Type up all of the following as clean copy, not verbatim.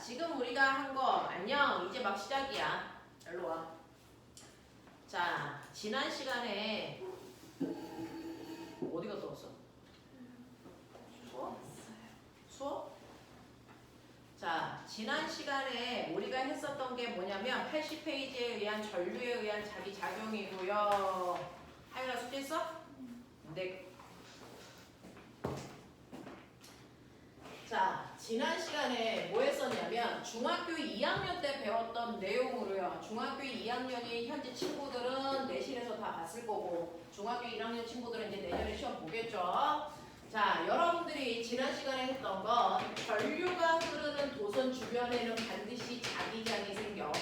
지금 우리가 한 거 안녕. 이제 막 시작이야. 일로 와. 자, 지난 시간에 어디 갔다 왔어? 수업? 수업? 자, 지난 시간에 우리가 했었던 게 뭐냐면 80페이지에 의한 전류에 의한 자기 작용이고요. 하윤아 숙제했어? 네. 자, 지난 시간에 뭐 했었냐면 중학교 2학년 때 배웠던 내용으로요. 중학교 2학년이 현재 친구들은 내신에서 다 봤을 거고 중학교 1학년 친구들은 이제 내년에 시험 보겠죠. 자, 여러분들이 지난 시간에 했던 거 전류가 흐르는 도선 주변에는 반드시 자기장이 생겨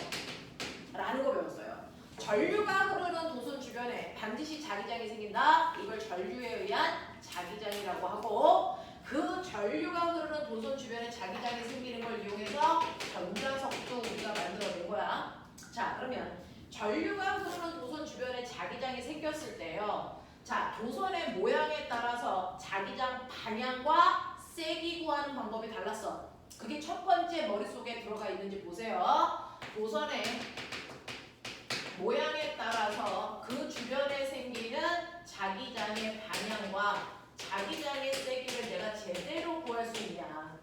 라는 거 배웠어요. 전류가 흐르는 도선 주변에 반드시 자기장이 생긴다. 이걸 전류에 의한 자기장이라고 하고 그 전류가 흐르는 도선 주변에 자기장이 생기는 걸 이용해서 전자석도 우리가 만들어낸 거야. 자, 그러면 전류가 흐르는 도선 주변에 자기장이 생겼을 때요. 자, 도선의 모양에 따라서 자기장 방향과 세기 구하는 방법이 달랐어. 그게 첫 번째 머릿속에 들어가 있는지 보세요. 도선의 모양에 따라서 그 주변에 생기는 자기장의 방향과 자기장의 세기를 내가 제대로 구할 수 있냐.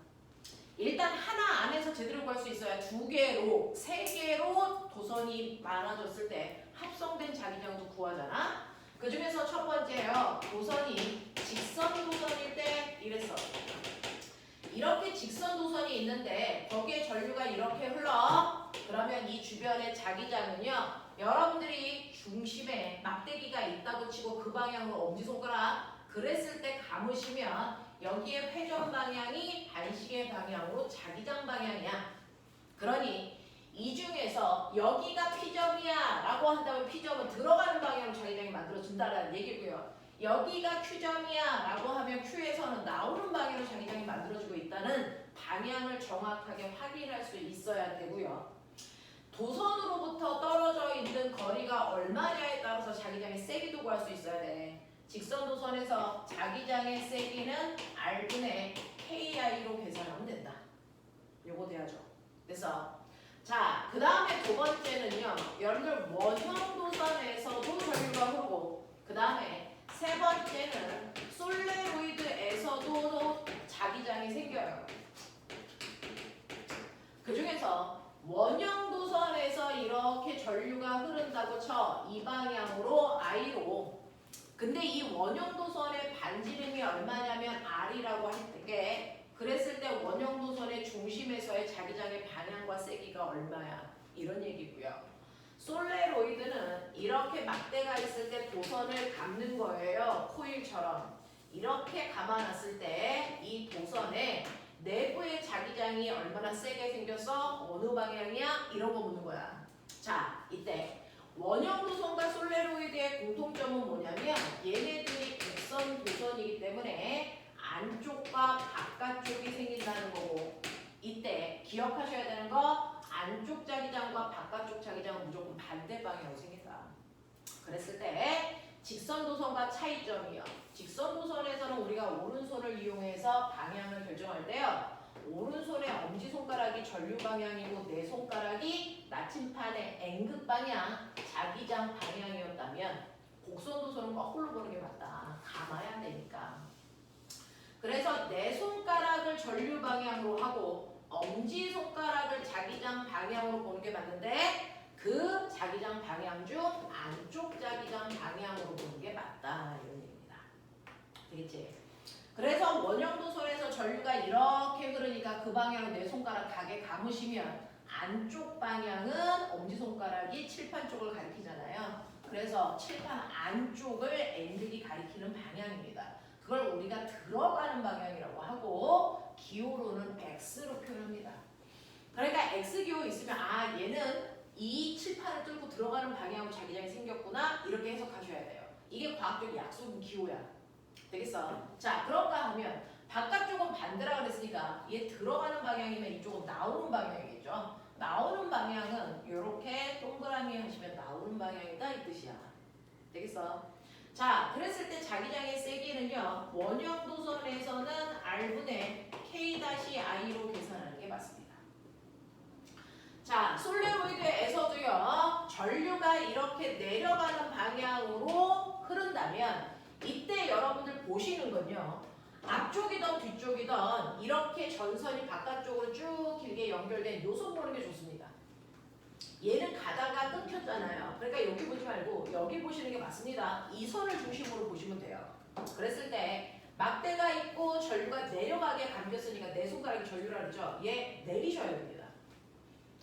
일단 하나 안에서 제대로 구할 수 있어야 두 개로, 세 개로 도선이 많아졌을 때 합성된 자기장도 구하잖아. 그 중에서 첫 번째요. 도선이 직선 도선일 때 이랬어. 이렇게 직선 도선이 있는데 거기에 전류가 이렇게 흘러. 그러면 이 주변의 자기장은요. 여러분들이 중심에 막대기가 있다고 치고 그 방향으로 엄지손가락 그랬을 때 감으시면 여기에 회전 방향이 반시계 방향으로 자기장 방향이야. 그러니 이 중에서 여기가 P점이야 라고 한다면 P점은 들어가는 방향으로 자기장이 만들어진다는 얘기고요. 여기가 Q점이야 라고 하면 Q에서는 나오는 방향으로 자기장이 만들어지고 있다는 방향을 정확하게 확인할 수 있어야 되고요. 도선으로부터 떨어져 있는 거리가 얼마냐에 따라서 자기장의 세기도 구할 수 있어야 돼. 직선 도선에서 자기장의 세기는 R분의 KI로 계산하면 된다. 요거 돼야죠. 그래서 자, 그 다음에 두 번째는요. 여러분들 원형 도선에서도 전류가 흐르고 그 다음에 세 번째는 솔레로이드에서도 자기장이 생겨요. 그 중에서 원형 도선에서 이렇게 전류가 흐른다고 쳐. 이 방향으로 I로. 근데 이 원형 도선의 반지름이 얼마냐면 R이라고 할때 그랬을 때 원형 도선의 중심에서의 자기장의 방향과 세기가 얼마야. 이런 얘기고요. 솔레로이드는 이렇게 막대가 있을 때 도선을 감는 거예요. 코일처럼. 이렇게 감아놨을 때 이 도선의 내부의 자기장이 얼마나 세게 생겨서 어느 방향이야? 이런 거 묻는 거야. 자, 이때 원형 도선과 솔레로이드의 공통점은 뭐냐면 얘네들이 곡선 도선이기 때문에 안쪽과 바깥쪽이 생긴다는 거고 이때 기억하셔야 되는 거 안쪽 자기장과 바깥쪽 자기장은 무조건 반대 방향으로 생긴다. 그랬을 때 직선 도선과 차이점이요. 직선 도선에서는 우리가 오른손을 이용해서 방향을 결정할 때요. 오른손의 엄지손가락이 전류 방향이고 내 손가락이 나침판의 N극 방향, 자기장 방향이었다면 곡선 도선은 거꾸로 보는 게 맞다. 감아야 되니까. 그래서 내 손가락을 전류 방향으로 하고 엄지손가락을 자기장 방향으로 보는 게 맞는데 그 자기장 방향 중 안쪽 자기장 방향으로 보는 게 맞다. 이런 얘기입니다. 되겠지? 그래서 원형 도선에서 전류가 이렇게 흐르니까 그 방향으로 내 손가락 가게 감으시면 안쪽 방향은 엄지손가락이 칠판 쪽을 가리키잖아요. 그래서 칠판 안쪽을 N극이 가리키는 방향입니다. 그걸 우리가 들어가는 방향이라고 하고 기호로는 X로 표현합니다. 그러니까 X기호 있으면 아 얘는 이 칠판을 뚫고 들어가는 방향으로 자기장이 생겼구나 이렇게 해석하셔야 돼요. 이게 과학적 약속인 기호야. 되겠어? 자, 그런가 하면 바깥쪽은 반대라 그랬으니까 얘 들어가는 방향이면 이쪽은 나오는 방향이겠죠. 나오는 방향은 이렇게 동그라미 하시면 나오는 방향이다 이 뜻이야. 되겠어? 자, 그랬을 때 자기장의 세기는요. 원형 도선에서는 R분의 K-I로 계산하는 게 맞습니다. 자, 솔레로이드에서도요. 전류가 이렇게 내려가는 방향으로 흐른다면 이때 여러분들 보시는 건요. 앞쪽이든 뒤쪽이든 이렇게 전선이 바깥쪽으로 쭉 길게 연결된 요선 보는 게 좋습니다. 얘는 가다가 끊겼잖아요. 그러니까 여기 보지 말고 여기 보시는 게 맞습니다. 이 선을 중심으로 보시면 돼요. 그랬을 때 막대가 있고 전류가 내려가게 감겼으니까 내 손가락이 전류라 그러죠. 얘 내리셔야 됩니다.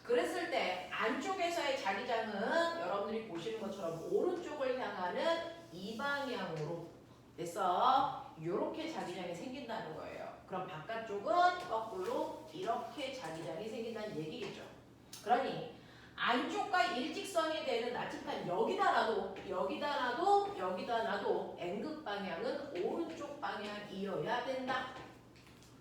그랬을 때 안쪽에서의 자기장은 여러분들이 보시는 것처럼 오른쪽을 향하는 이 방향으로 돼서 이렇게 자기장이 생긴다는 거예요. 그럼 바깥쪽은 거꾸로 이렇게 자기장이 생긴다는 얘기겠죠. 그러니 안쪽과 일직선이 되는 나침반 여기다 놔도 여기다 놔도 N극 방향은 오른쪽 방향이어야 된다.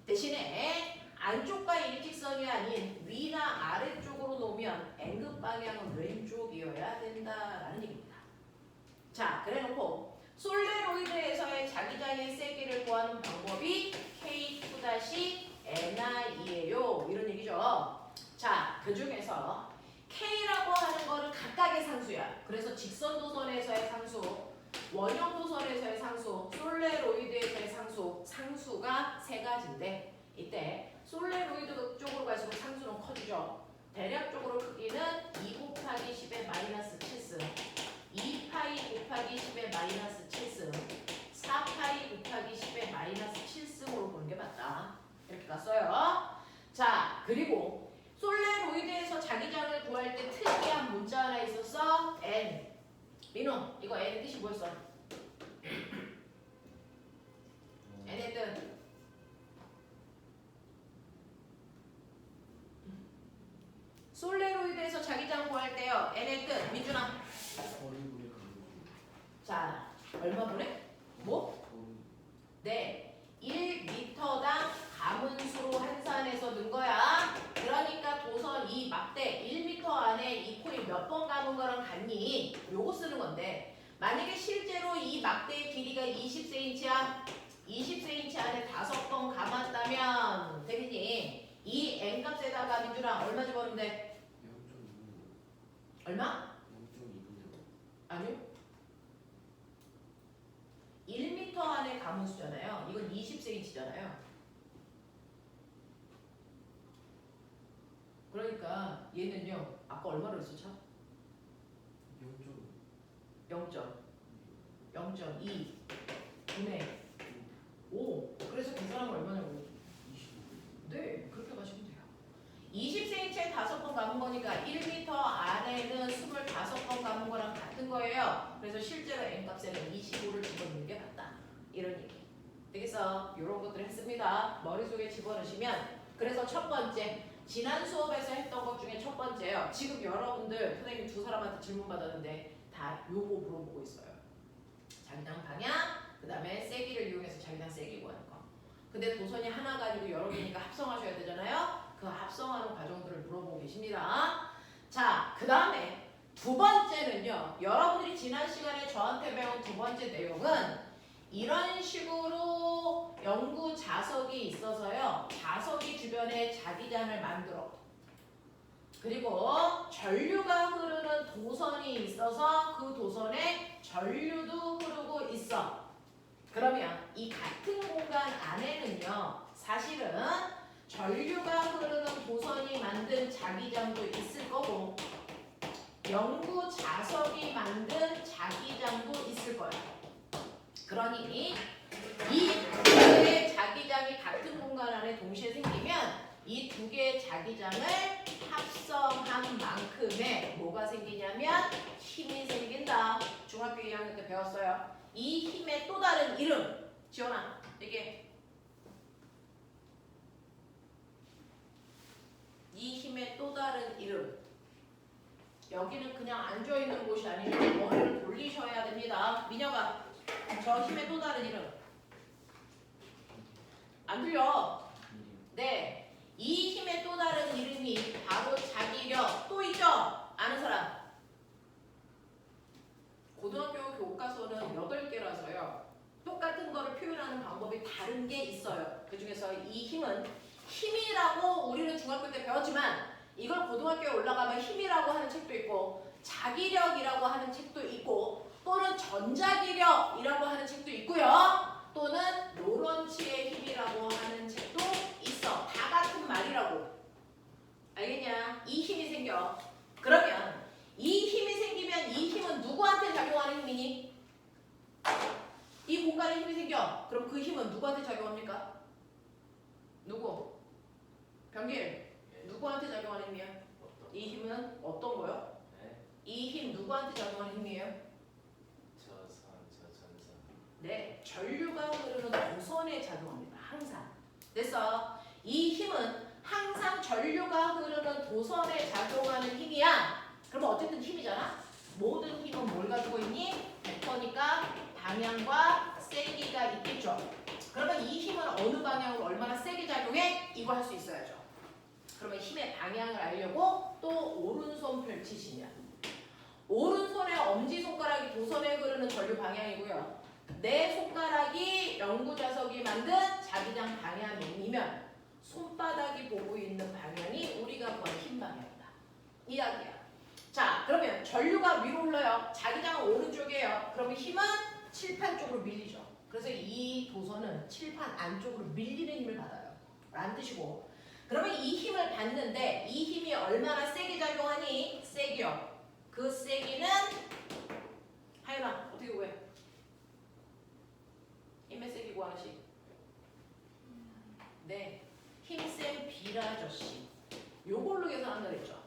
대신에 안쪽과 일직선이 아닌 위나 아래쪽으로 놓으면 N극 방향은 왼쪽이어야 된다라는 얘기입니다. 자, 그래놓고 솔레로이드에서의 자기장의 세기를 구하는 방법이 K2-NI예요. 이런 얘기죠. 자, 그 중에서 K라고 하는 거는 각각의 상수야. 그래서 직선도선에서의 상수, 원형도선에서의 상수, 솔레로이드에서의 상수가 세 가지인데 이때 솔레로이드 쪽으로 갈수록 상수는 커지죠. 대략적으로 크기는 2 곱하기 10의 마이너스 7승, 2파이 곱하기 10의 마이너스 7승, 4파이 곱하기 10의 마이너스 7승으로 보는 게 맞다. 이렇게 갔어요. 자, 그리고 솔레로이드에서 자기장을 구할 때 특이한 문자 하나 있었어. N. 민호, 이거 N의 뜻이 뭐였어? N의 뜻. 솔레로이드에서 자기장 구할 때요. N의 뜻. 민준아. 자, 얼마 보내? 뭐? 네. 1m당 가문수로 환산해서 넣은 거야. 그러니까 도선 이 막대 1m 안에 이 콜이 몇 번 감은 거랑 같니? 요거 쓰는 건데 만약에 실제로 이 막대의 길이가 20cm야. 20cm 안에 5번 감았다면 되겠니? 이 n값에다가 민준아 얼마 집어넣으면 돼? 0.2. 얼마? 0.2분의 아니요. 1m 안에 가문수잖아요. 이건 20cm잖아요. 그러니까 얘는요. 아까 얼마로 했었죠? 0.2 분의 5. 그래서 계산하면 얼마냐고? 25. 네, 그렇게 가시면 돼요. 20cm에 5번 감은 거니까 1m 안에는 25번 감은 거랑 같은 거예요. 그래서 실제로 n값에는 25를 집어넣는 게 맞다. 이런 얘기. 되겠어? 이런 것들 했습니다. 머릿속에 집어넣으시면 그래서 첫 번째 지난 수업에서 했던 것 중에 첫 번째요. 지금 여러분들 선생님 두 사람한테 질문 받았는데 다 요거 물어보고 있어요. 자기장 방향, 그 다음에 세기를 이용해서 자기장 세기 구하는 거. 근데 도선이 하나가 아니고 여러 개니까 합성하셔야 되잖아요. 그 합성하는 과정들을 물어보고 계십니다. 자, 그 다음에 두 번째는요. 여러분들이 지난 시간에 저한테 배운 두 번째 내용은 이런 식으로 연구 자석이 있어서요. 자석이 주변에 자기장을 만들어. 그리고 전류가 흐르는 도선이 있어서 그 도선에 전류도 흐르고 있어. 그러면 이 같은 공간 안에는요. 사실은 전류가 흐르는 도선이 만든 자기장도 있을 거고 연구 자석이 만든 자기장도 있을 거야. 그러니 이 두 개의 자기장이 같은 공간 안에 동시에 생기면 이 두 개의 자기장을 합성한 만큼의 뭐가 생기냐면 힘이 생긴다. 중학교 2학년 때 배웠어요. 이 힘의 또 다른 이름. 지원아, 이게 이 힘의 또 다른 이름. 여기는 그냥 앉아있는 곳이 아니라 머리를 돌리셔야 됩니다. 민혁아, 저 힘의 또 다른 이름. 안 들려? 네. 이 힘의 또 다른 이름이 바로 자기력. 또 있죠? 아는 사람? 고등학교 교과서는 8개라서요. 똑같은 거를 표현하는 방법이 다른 게 있어요. 그 중에서 이 힘은 힘이라고 우리는 중학교 때 배웠지만 이걸 고등학교에 올라가면 힘이라고 하는 책도 있고 자기력이라고 하는 책도 있고 또는 전자기력이라고 하는 책도 있고요. 또는 로런츠의 힘이라고 하는 책도 있어. 다 같은 말이라고. 알겠냐? 이 힘이 생겨. 그러면 이 힘이 생기면 이 힘은 누구한테 작용하는 힘이니? 이 공간에 힘이 생겨. 그럼 그 힘은 누구한테 작용합니까? 누구? 병길. 누구한테 작용하는 힘이야? 이 힘은 어떤 거요? 이 힘 누구한테 작용하는 힘이에요? 전선. 네, 전류가 흐르는 도선에 작용합니다. 항상. 그래서 이 힘은 항상 전류가 흐르는 도선에 작용하는 힘이야. 그러면 어쨌든 힘이잖아. 모든 힘은 뭘 가지고 있니? 벡터니까 방향과 세기가 있겠죠. 그러면 이 힘은 어느 방향으로 얼마나 세게 작용해? 이거 할 수 있어야죠. 그러면 힘의 방향을 알려고 또 오른손 펼치시면 오른손의 엄지손가락이 도선에 흐르는 전류 방향이고요. 내 손가락이 연구자석이 만든 자기장 방향이면 손바닥이 보고 있는 방향이 우리가 구한 힘 방향이다. 이야기야. 자, 그러면 전류가 위로 흘러요. 자기장은 오른쪽이에요. 그러면 힘은 칠판 쪽으로 밀리죠. 그래서 이 도선은 칠판 안쪽으로 밀리는 힘을 받아요. 라는 뜻이고. 그러면 이 힘을 받는데 이 힘이 얼마나 세게 작용하니? 세기요. 그 세기는 하연아 어떻게 구해? 힘의 세기 구하는 식. 네, 힘센 비라저씨. 요걸로 계산한다 그랬죠.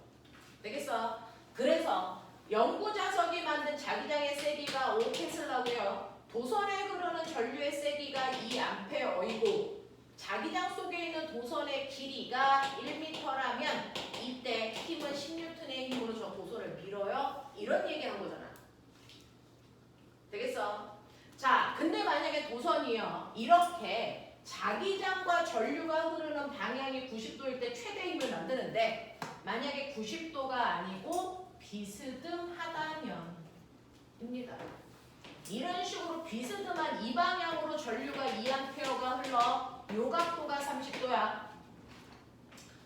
되겠어? 그래서 연구자석이 만든 자기장의 세기가 5테슬라고요. 도선에 흐르는 전류의 세기가 2A이고 자기장 속에 있는 도선의 길이가 1m라면 이때 힘은 10N의 힘으로 저 도선을 밀어요. 이런 얘기한 거잖아. 되겠어? 자, 근데 만약에 도선이요. 이렇게 자기장과 전류가 흐르는 방향이 90도일 때 최대 힘을 만드는데 만약에 90도가 아니고 비스듬하다면 입니다. 이런 식으로 비스듬한 이 방향으로 전류가 2A가 흘러 요 각도가 30도야.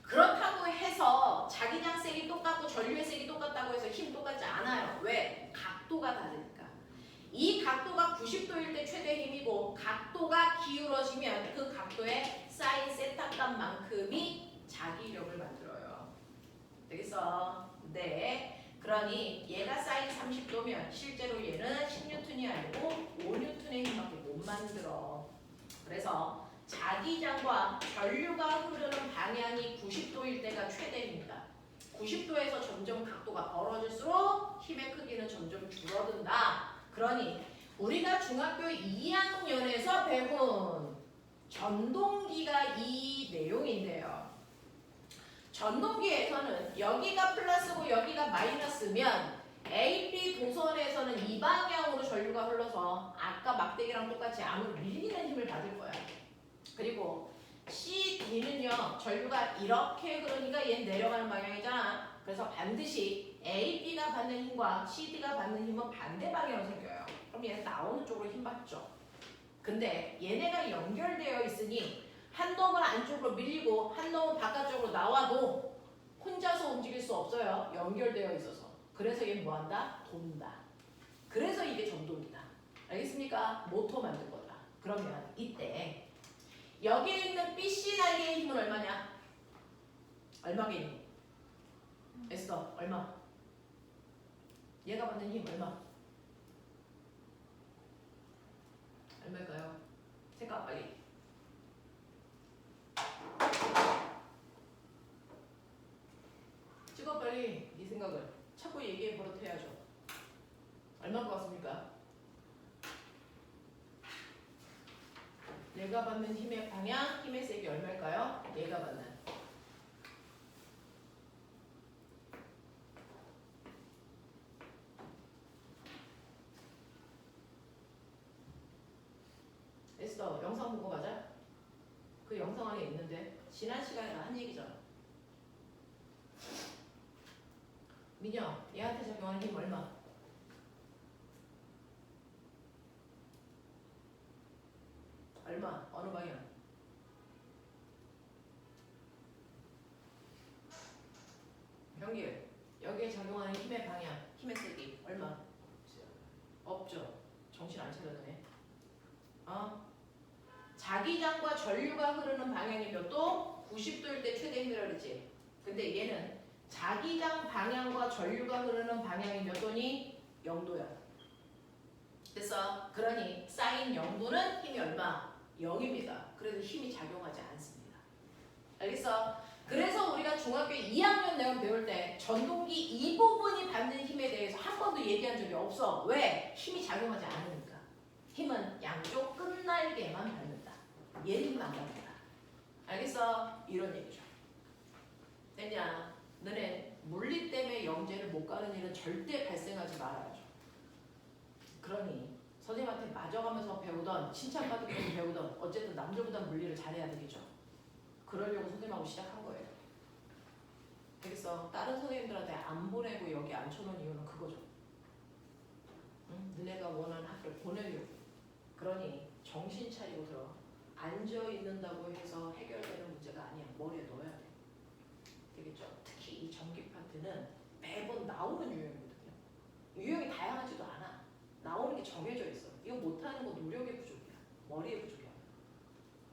그렇다고 해서 자기장 색이 똑같고 전류의 색이 똑같다고 해서 힘 똑같지 않아요. 왜? 각도가 다르니까. 이 각도가 90도일 때 최대 힘이고 각도가 기울어지면 그 각도의 사인 세타 값만큼이 자기력을 만들어요. 되겠어? 네. 그러니 얘가 사인 30도면 실제로 얘는 10N이 아니고 5N의 힘밖에 못 만들어. 그래서 자기장과 전류가 흐르는 방향이 90도일 때가 최대입니다. 90도에서 점점 각도가 벌어질수록 힘의 크기는 점점 줄어든다. 그러니 우리가 중학교 2학년에서 배운 전동기가 이 내용인데요. 전동기에서는 여기가 플러스고 여기가 마이너스면 A, B 도선에서는 이 방향으로 전류가 흘러서 아까 막대기랑 똑같이 안으로 밀리는 힘을 받을 거야. 그리고 C, D는요. 전류가 이렇게 흐르니까 얘는 내려가는 방향이잖아. 그래서 반드시 A, B가 받는 힘과 C, D가 받는 힘은 반대 방향으로 생겨요. 그럼 얘는 나오는 쪽으로 힘 받죠. 근데 얘네가 연결되어 있으니 한 놈은 안쪽으로 밀리고 한 놈은 바깥쪽으로 나와도 혼자서 움직일 수 없어요. 연결되어 있어서. 그래서 얘는 뭐한다? 돈다. 그래서 이게 전동이다. 알겠습니까? 모터 만든 거다. 그러면 이때 여기에 있는 BC 날개의 힘은 얼마냐? 얼마겠니? 에스더 얼마? 얘가 받는 힘 얼마? 얼마일까요? 생각 빨리. 찍어 빨리. 네 생각을 자꾸 얘기해 버릇해야죠. 얼마일 것 같습니까? 내가 받는 힘의 방향, 힘의 세기 얼마일까요? 얘가 받는. 에스더 영상 보고 가자. 그 영상 안에 있는데 지난 시간에 나 한 얘기잖아. 민영, 얘한테 적용하는 힘 얼마? 얼마? 어느 방향? 경길. 여기에 작용하는 힘의 방향, 힘의 세기 얼마? 없죠. 정신 안 차려드네. 자기장과 전류가 흐르는 방향이 몇 도? 90도일 때 최대 힘이라 그랬지. 근데 얘는 자기장 방향과 전류가 흐르는 방향이 몇 도니? 0도야. 됐어? 그러니 사인 0도는 힘이 얼마? 0입니다. 그래서 힘이 작용하지 않습니다. 알겠어? 그래서 우리가 중학교 2학년 내용 배울 때 전동기 이 부분이 받는 힘에 대해서 한 번도 얘기한 적이 없어. 왜? 힘이 작용하지 않으니까. 힘은 양쪽 끝날개만 받는다. 얘는 힘 안 받는다. 알겠어? 이런 얘기죠. 됐냐? 너네 물리 때문에 영재를 못 가는 일은 절대 발생하지 말아야죠. 그러니 선생님한테 맞아가면서 배우던 칭찬받으면서 배우던 어쨌든 남들보다 물리를 잘해야 되겠죠. 그러려고 선생님하고 시작한 거예요. 그래서 다른 선생님들한테 안 보내고 여기 앉혀놓은 이유는 그거죠. 응? 너네가 원하는 학교를 보내려고. 그러니 정신 차리고 들어. 앉아있는다고 해서 해결되는 문제가 아니야. 머리에 넣어야 돼. 되겠죠? 특히 이 전기 파트는 매번 나오는 유형이거든요. 유형이 다양하지도 않아. 나오는 게 정해져 있어. 이거 못하는 거 노력의 부족이야. 머리의 부족이야.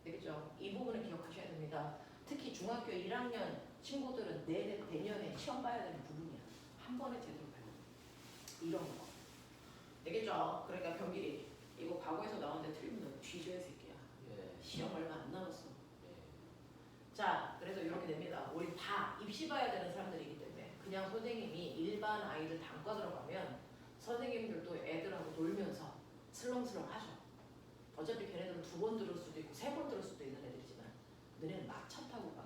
되겠죠? 이 부분을 기억하셔야 됩니다. 특히 중학교 1학년 친구들은 내년에 시험 봐야 되는 부분이야. 한 번에 제대로 배워. 이런 거. 되겠죠? 그러니까 경길이 이거 과거에서 나오는데 틀리면 너 뒤져야 새끼야. 예. 시험 얼마 안 남았어. 예. 자, 그래서 이렇게 됩니다. 우리 다 입시 봐야 되는 사람들이기 때문에 그냥 선생님이 일반 아이들 단과 들어가면 선생님들도 애들하고 놀면서 슬렁슬렁 하죠. 어차피 걔네들은 2번 들을 수도 있고 3번 들을 수도 있는 애들이지만 너네는 막차 타고 가.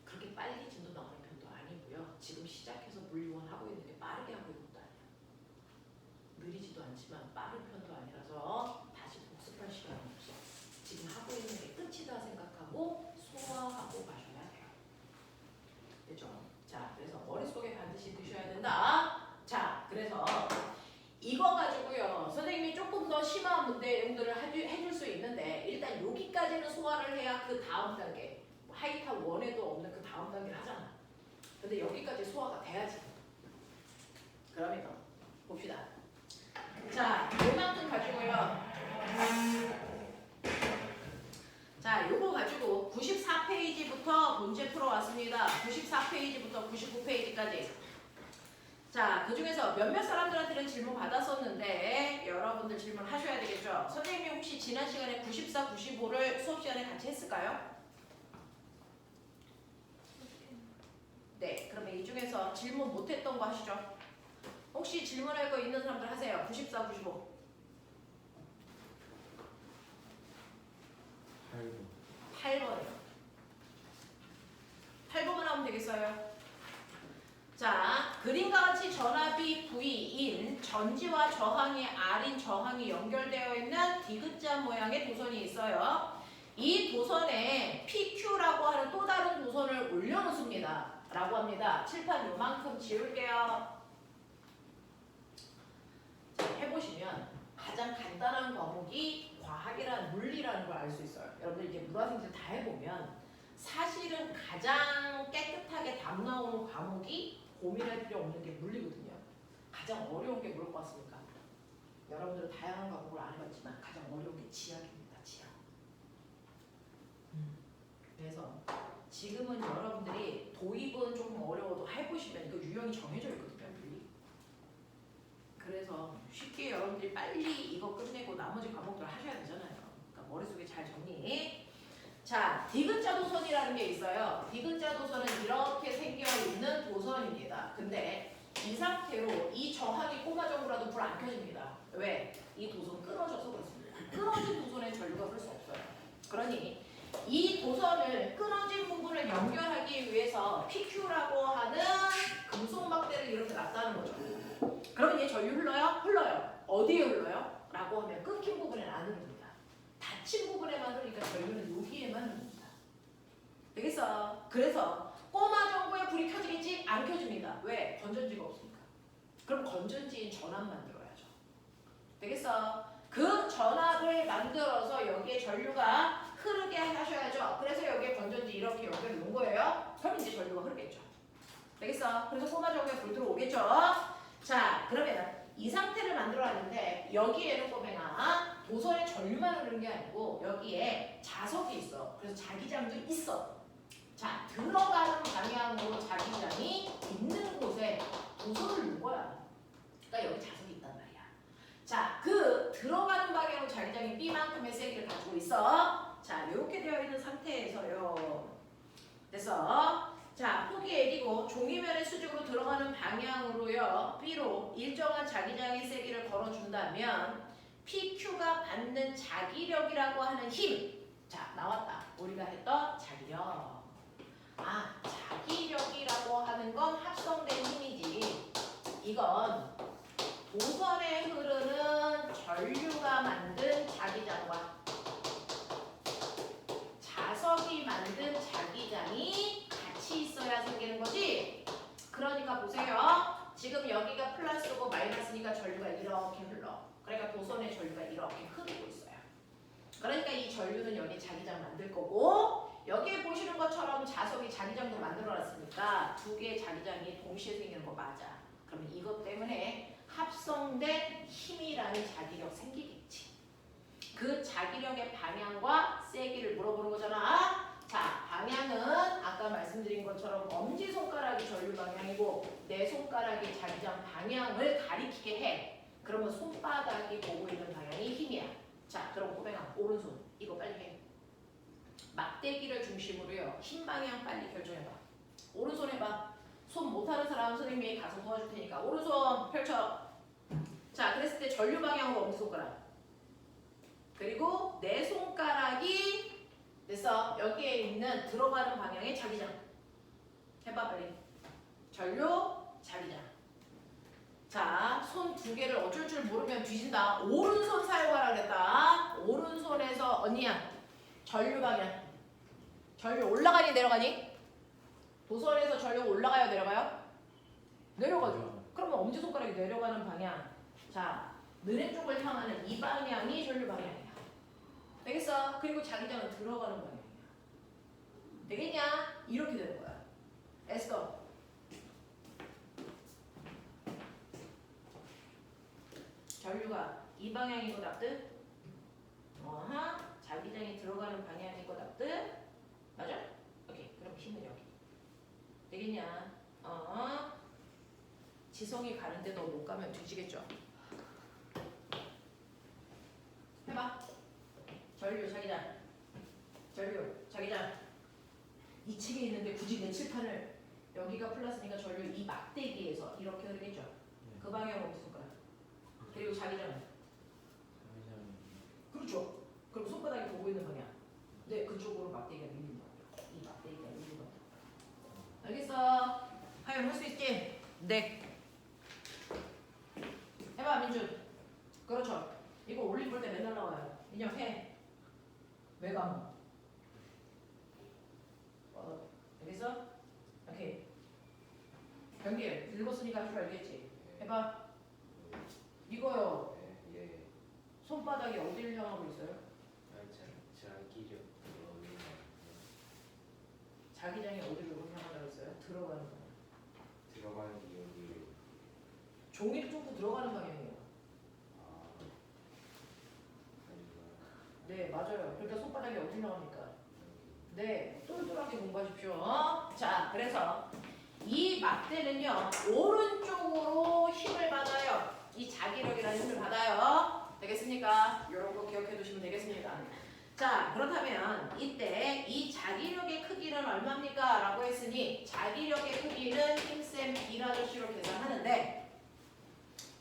그렇게 빨리 진도 나오는 편도 아니고요. 지금 시작해서 물리원 하고 있는 게 빠르게 하고 있는 것도 아니야. 느리지도 않지만 빠른 편도 아니라서 다시 복습할 시간이 없어. 지금 하고 있는 게 끝이다 생각하고 소화하고 가셔야 돼요. 됐죠? 자, 그래서 머릿속에 반드시 드셔야 된다. 자, 그래서 이거 가지고요. 선생님이 조금 더 심한 문제 내용들을 해줄 수 있는데 일단 여기까지는 소화를 해야 그 다음 단계 하이탑 1에도 없는 그 다음 단계를 하잖아. 근데 여기까지 소화가 돼야지. 그러면 봅시다. 자, 요만큼 가지고요. 자, 요거 가지고 94페이지부터 문제 풀어왔습니다. 94페이지부터 99페이지까지. 자, 그 중에서 몇몇 사람들한테는 질문 받았었는데 여러분들 질문 하셔야 되겠죠? 선생님이 혹시 지난 시간에 94, 95를 수업 시간에 같이 했을까요? 네, 그러면 이 중에서 질문 못했던 거 하시죠? 혹시 질문할 거 있는 사람들 하세요. 94, 95. 8번이요. 8번만 하면 되겠어요? 자, 그림과 같이 전압이 V인 전지와 저항이 R인 저항이 연결되어 있는 디귿자 모양의 도선이 있어요. 이 도선에 PQ라고 하는 또 다른 도선을 올려놓습니다. 라고 합니다. 칠판 요만큼 지울게요. 자, 해보시면 가장 간단한 과목이 과학이란 물리라는 걸 알 수 있어요. 여러분들 이제 물화생들 다 해보면 사실은 가장 깨끗하게 답 나오는 과목이 고민할 필요 없는 게 물리거든요. 가장 어려운 게 뭘 것 같습니까? 여러분들은 다양한 과목을 안 해봤지만 가장 어려운 게 지학입니다. 지학. 그래서 지금은 여러분들이 도입은 조금 어려워도 해보시면 이거 유형이 정해져 있거든요. 물리. 그래서 쉽게 여러분들이 빨리 이거 끝내고 나머지 과목들 하셔야 되잖아요. 그러니까 머릿속에 잘 정리. 자, 디귿자 도선이라는 게 있어요. 디귿자 도선은 이렇게 생겨있는 도선입니다. 근데 이 상태로 이 저항이 꼬마정구라도 불 안 켜집니다. 왜? 이 도선 끊어져서 그렇습니다. 끊어진 도선에 전류가 흐를 수 없어요. 그러니 이 도선을 끊어진 부분을 연결하기 위해서 PQ라고 하는 금속 막대를 이렇게 놨다는 거죠. 그러면 얘 전류 흘러요? 흘러요. 어디에 흘러요? 라고 하면 끊긴 부분에는 안 흐릅니다. 닫힌 부분에만 흐르니까 전류는 여기에만 흐릅니다. 되겠어? 그래서 꼬마 정구에 불이 켜지겠지? 안 켜집니다. 왜? 건전지가 없으니까. 그럼 건전지인 전압 만들어야죠. 되겠어? 그 전압을 만들어서 여기에 전류가 흐르게 하셔야죠. 그래서 여기에 건전지 이렇게 연결해 놓은 거예요. 그럼 이제 전류가 흐르겠죠. 되겠어? 그래서 꼬마 적용에 불 들어오겠죠? 자, 그러면 이 상태를 만들어놨는데 여기에는 꼬맹아 도선에 전류만 흐르는 게 아니고 여기에 자석이 있어. 그래서 자기장도 있어. 자, 들어가는 방향으로 자기장이 있는 곳에 도선을 놓은 거야. 그러니까 여기 자석이 있단 말이야. 자, 그 들어가는 방향으로 자기장이 B만큼의 세기를 가지고 있어. 자, 이렇게 되어 있는 상태에서요. 됐어? 자, 폭이 L이고 종이면의 수직으로 들어가는 방향으로요. B로 일정한 자기장의 세기를 걸어준다면 PQ가 받는 자기력이라고 하는 힘. 자, 나왔다. 우리가 했던 자기력. 아, 자기력이라고 하는 건 합성된 힘이지. 이건 도선에 흐르는 전류가 만든 자기장과 자석이 만든 자기장이 같이 있어야 생기는 거지. 그러니까 보세요. 지금 여기가 플러스고 마이너스니까 전류가 이렇게 흘러. 그러니까 도선의 전류가 이렇게 흐르고 있어요. 그러니까 이 전류는 여기 자기장 만들 거고 여기에 보시는 것처럼 자석이 자기장도 만들어놨으니까 두 개의 자기장이 동시에 생기는 거 맞아. 그러면 이것 때문에 합성된 힘이라는 자기력 생기겠지. 그 자기력의 방향과 세기를 물어보는 거잖아. 자, 방향은 아까 말씀드린 것처럼 엄지손가락이 전류 방향이고 내 손가락이 자기장 방향을 가리키게 해. 그러면 손바닥이 보고 있는 방향이 힘이야. 자, 그럼 꼬맹아 오른손 이거 빨리 해. 막대기를 중심으로요. 힘 방향 빨리 결정해봐. 오른손 해봐. 손 못하는 사람 선생님이 가서 도와줄 테니까 오른손 펼쳐. 자, 그랬을 때 전류 방향으로 엄지손가락. 그리고 내 손가락이 됐어. 여기에 있는 들어가는 방향의 자기장. 해봐 빨리. 전류, 자기장. 자, 손 두 개를 어쩔 줄 모르면 뒤진다. 오른손 사용하라 그랬다. 오른손에서 언니야. 전류 방향. 전류 올라가니 내려가니? 도선에서 전류 올라가요 내려가요? 내려가죠. 그러면 엄지손가락이 내려가는 방향. 자, 너네 쪽을 향하는 이 방향이 전류 방향이야. 되겠어? 그리고 자기장은 들어가는 방향이야. 되겠냐? 이렇게 되는 거야. 에스더. 전류가 이 방향이고 답들? 어하. 자기장이 들어가는 방향이고 답들? 맞아? 오케이. 그럼 힘은 여기. 되겠냐? 지성이 가는데 너 못 가면 뒤지겠죠? 해봐. 전류, 자기장. 전류, 자기장. 이 층에 있는데 굳이 내 칠판을 여기가 플러스니까 전류 이 막대기에서 이렇게 흐르겠죠? 그 방향으로 손가락. 그리고 자기장은? 그렇죠. 그럼 손바닥이 보고 있는 방향. 네, 그쪽으로 막대기가 밀리는 거예요. 이 막대기가 밀리는 거예요. 알겠어? 하연 할 수 있지? 네. 해봐, 민준. 그렇죠. 이거 올림 볼 때 맨날 나와요. 인형 해. 외감. 알겠어? 오케이. 경계 읽었으니까 할 줄 알겠지? 해봐. 이거요. 손바닥이 어디를 향하고 있어요? 자기력. 자기장이 어디로 향하라고 했어요? 들어가는 방향. 들어가는 게 여기. 종이를 뚫고 들어가는 방향이에요. 네, 맞아요. 그러니까 손바닥이 어디로 향합니까? 네, 똘똘하게 공부하십시오. 자, 그래서 이 막대는요 오른쪽으로 힘을 받아요. 이 자기력이라는 힘을 받아요. 되겠습니까? 이런 거 기억해 두시면 되겠습니다. 자, 그렇다면 이때 이 자기력의 크기는 얼마입니까? 라고 했으니 자기력의 크기는 힘센 B라더시로 계산하는데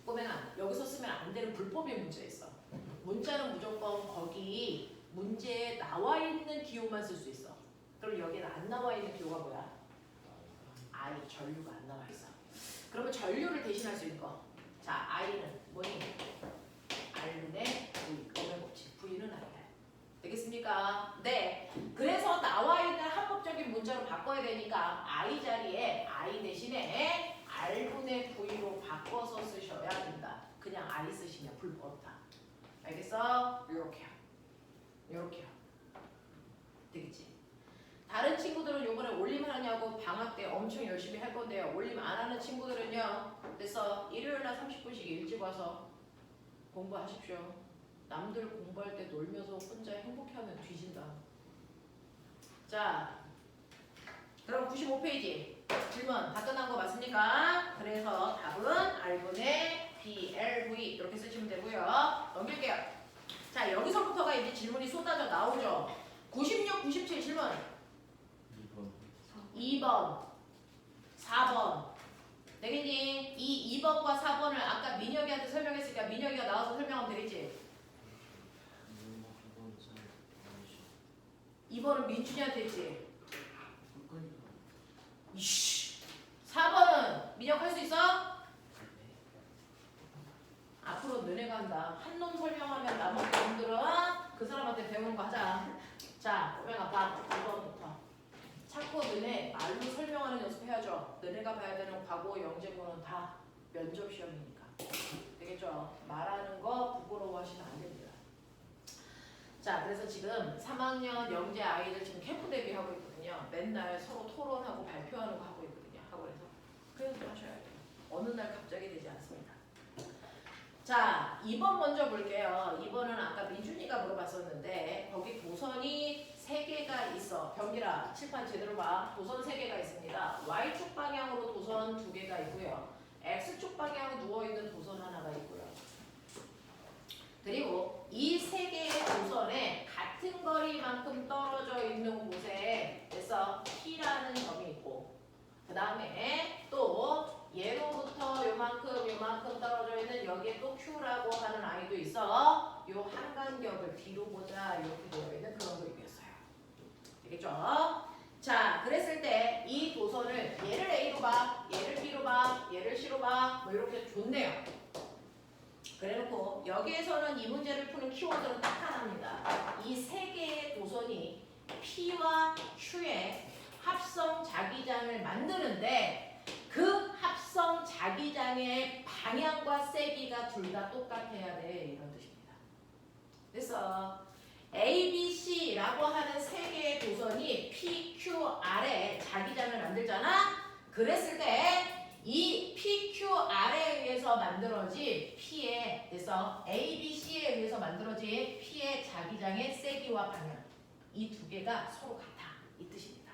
꼬맹아, 여기서 쓰면 안 되는 불법의 문제 있어. 문자는 무조건 거기 문제에 나와 있는 기호만 쓸 수 있어. 그럼 여기는 안 나와 있는 기호가 뭐야? I, 전류가 안 나와 있어. 그러면 전류를 대신할 수 있는 거. 자, I는 뭐니? R분의 V, 오의 법칙. V는 I야. 되겠습니까? 네. 그래서 나와 있는 합법적인 문자로 바꿔야 되니까 I 자리에 I 대신에 R분의 V로 바꿔서 쓰셔야 된다. 그냥 I 쓰시면 불법이다. 알겠어? 요렇게요. 요렇게요. 되겠지? 다른 친구들은 요번에 올림을 하느냐고 방학 때 엄청 열심히 할 건데요. 올림 안 하는 친구들은요. 그래서 일요일날 30분씩 일찍 와서 공부하십시오. 남들 공부할 때 놀면서 혼자 행복해하면 뒤진다. 자, 그럼 95페이지 질문 다 끝난 거 맞습니까? 그래서 답은 R분의 BLV 이렇게 쓰시면 되고요. 넘길게요. 자, 여기서부터가 이제 질문이 쏟아져 나오죠. 96, 97 질문 2번 4번 되겠니? 이 2번과 4번을 아까 민혁이한테 설명했으니까 민혁이가 나와서 설명하면 되겠지? 2번은 민준이한테 했지? 이씨 4번은 민혁 할 수 있어? 앞으로 너네가 한다. 한 놈 설명하면 나머지 놈들은 그 사람한테 배우는 거 하자. 자, 꼬맹아 봐. 2번부터. 자꾸 너네 말로 설명하는 연습해야죠. 너네가 봐야 되는 과거 영재고는 다 면접 시험이니까. 되겠죠? 말하는 거 부끄러워하시면 안 됩니다. 자, 그래서 지금 3학년 영재 아이들 지금 캠프 대비하고 있거든요. 맨날 서로 토론하고 발표하는 거 하고 있거든요. 학원에서. 그래서 하셔야 돼요. 어느 날 갑자기 되지 않습니다. 자, 2번 먼저 볼게요. 2번은 아까 민준이가 물어봤었는데 거기 도선이 3개가 있어. 병기라 칠판 제대로 봐. 도선 3개가 있습니다. Y축 방향으로 도선 2개가 있고요. X축 방향으로 누워있는 도선 하나가 있고요. 그리고 이 3개의 도선에 같은 거리만큼 떨어져 있는 곳에 그래서 P라는 점이 있고 그 다음에 또 얘로부터 요만큼 떨어져 있는 여기에 또 Q라고 하는 아이도 있어. 요 한간격을 뒤로 보자 이렇게 되어 있는 그런 그림이었어요. 되겠죠? 자, 그랬을 때 이 도선을 얘를 A로 봐, 얘를 B로 봐, 얘를 C로 봐, 뭐 이렇게 줬네요. 그래놓고 여기에서는 이 문제를 푸는 키워드는 딱 하나입니다. 이 3개의 도선이 P와 Q의 합성 자기장을 만드는데 그 합성 자기장의 방향과 세기가 둘 다 똑같아야 돼 이런 뜻입니다. 그래서 A, B, C라고 하는 3개의 도선이 P, Q, R에 자기장을 만들잖아. 그랬을 때 이 P, Q, R에 의해서 만들어진 P의 그래서 A, B, C에 의해서 만들어진 P의 자기장의 세기와 방향 이 2개가 서로 같아 이 뜻입니다.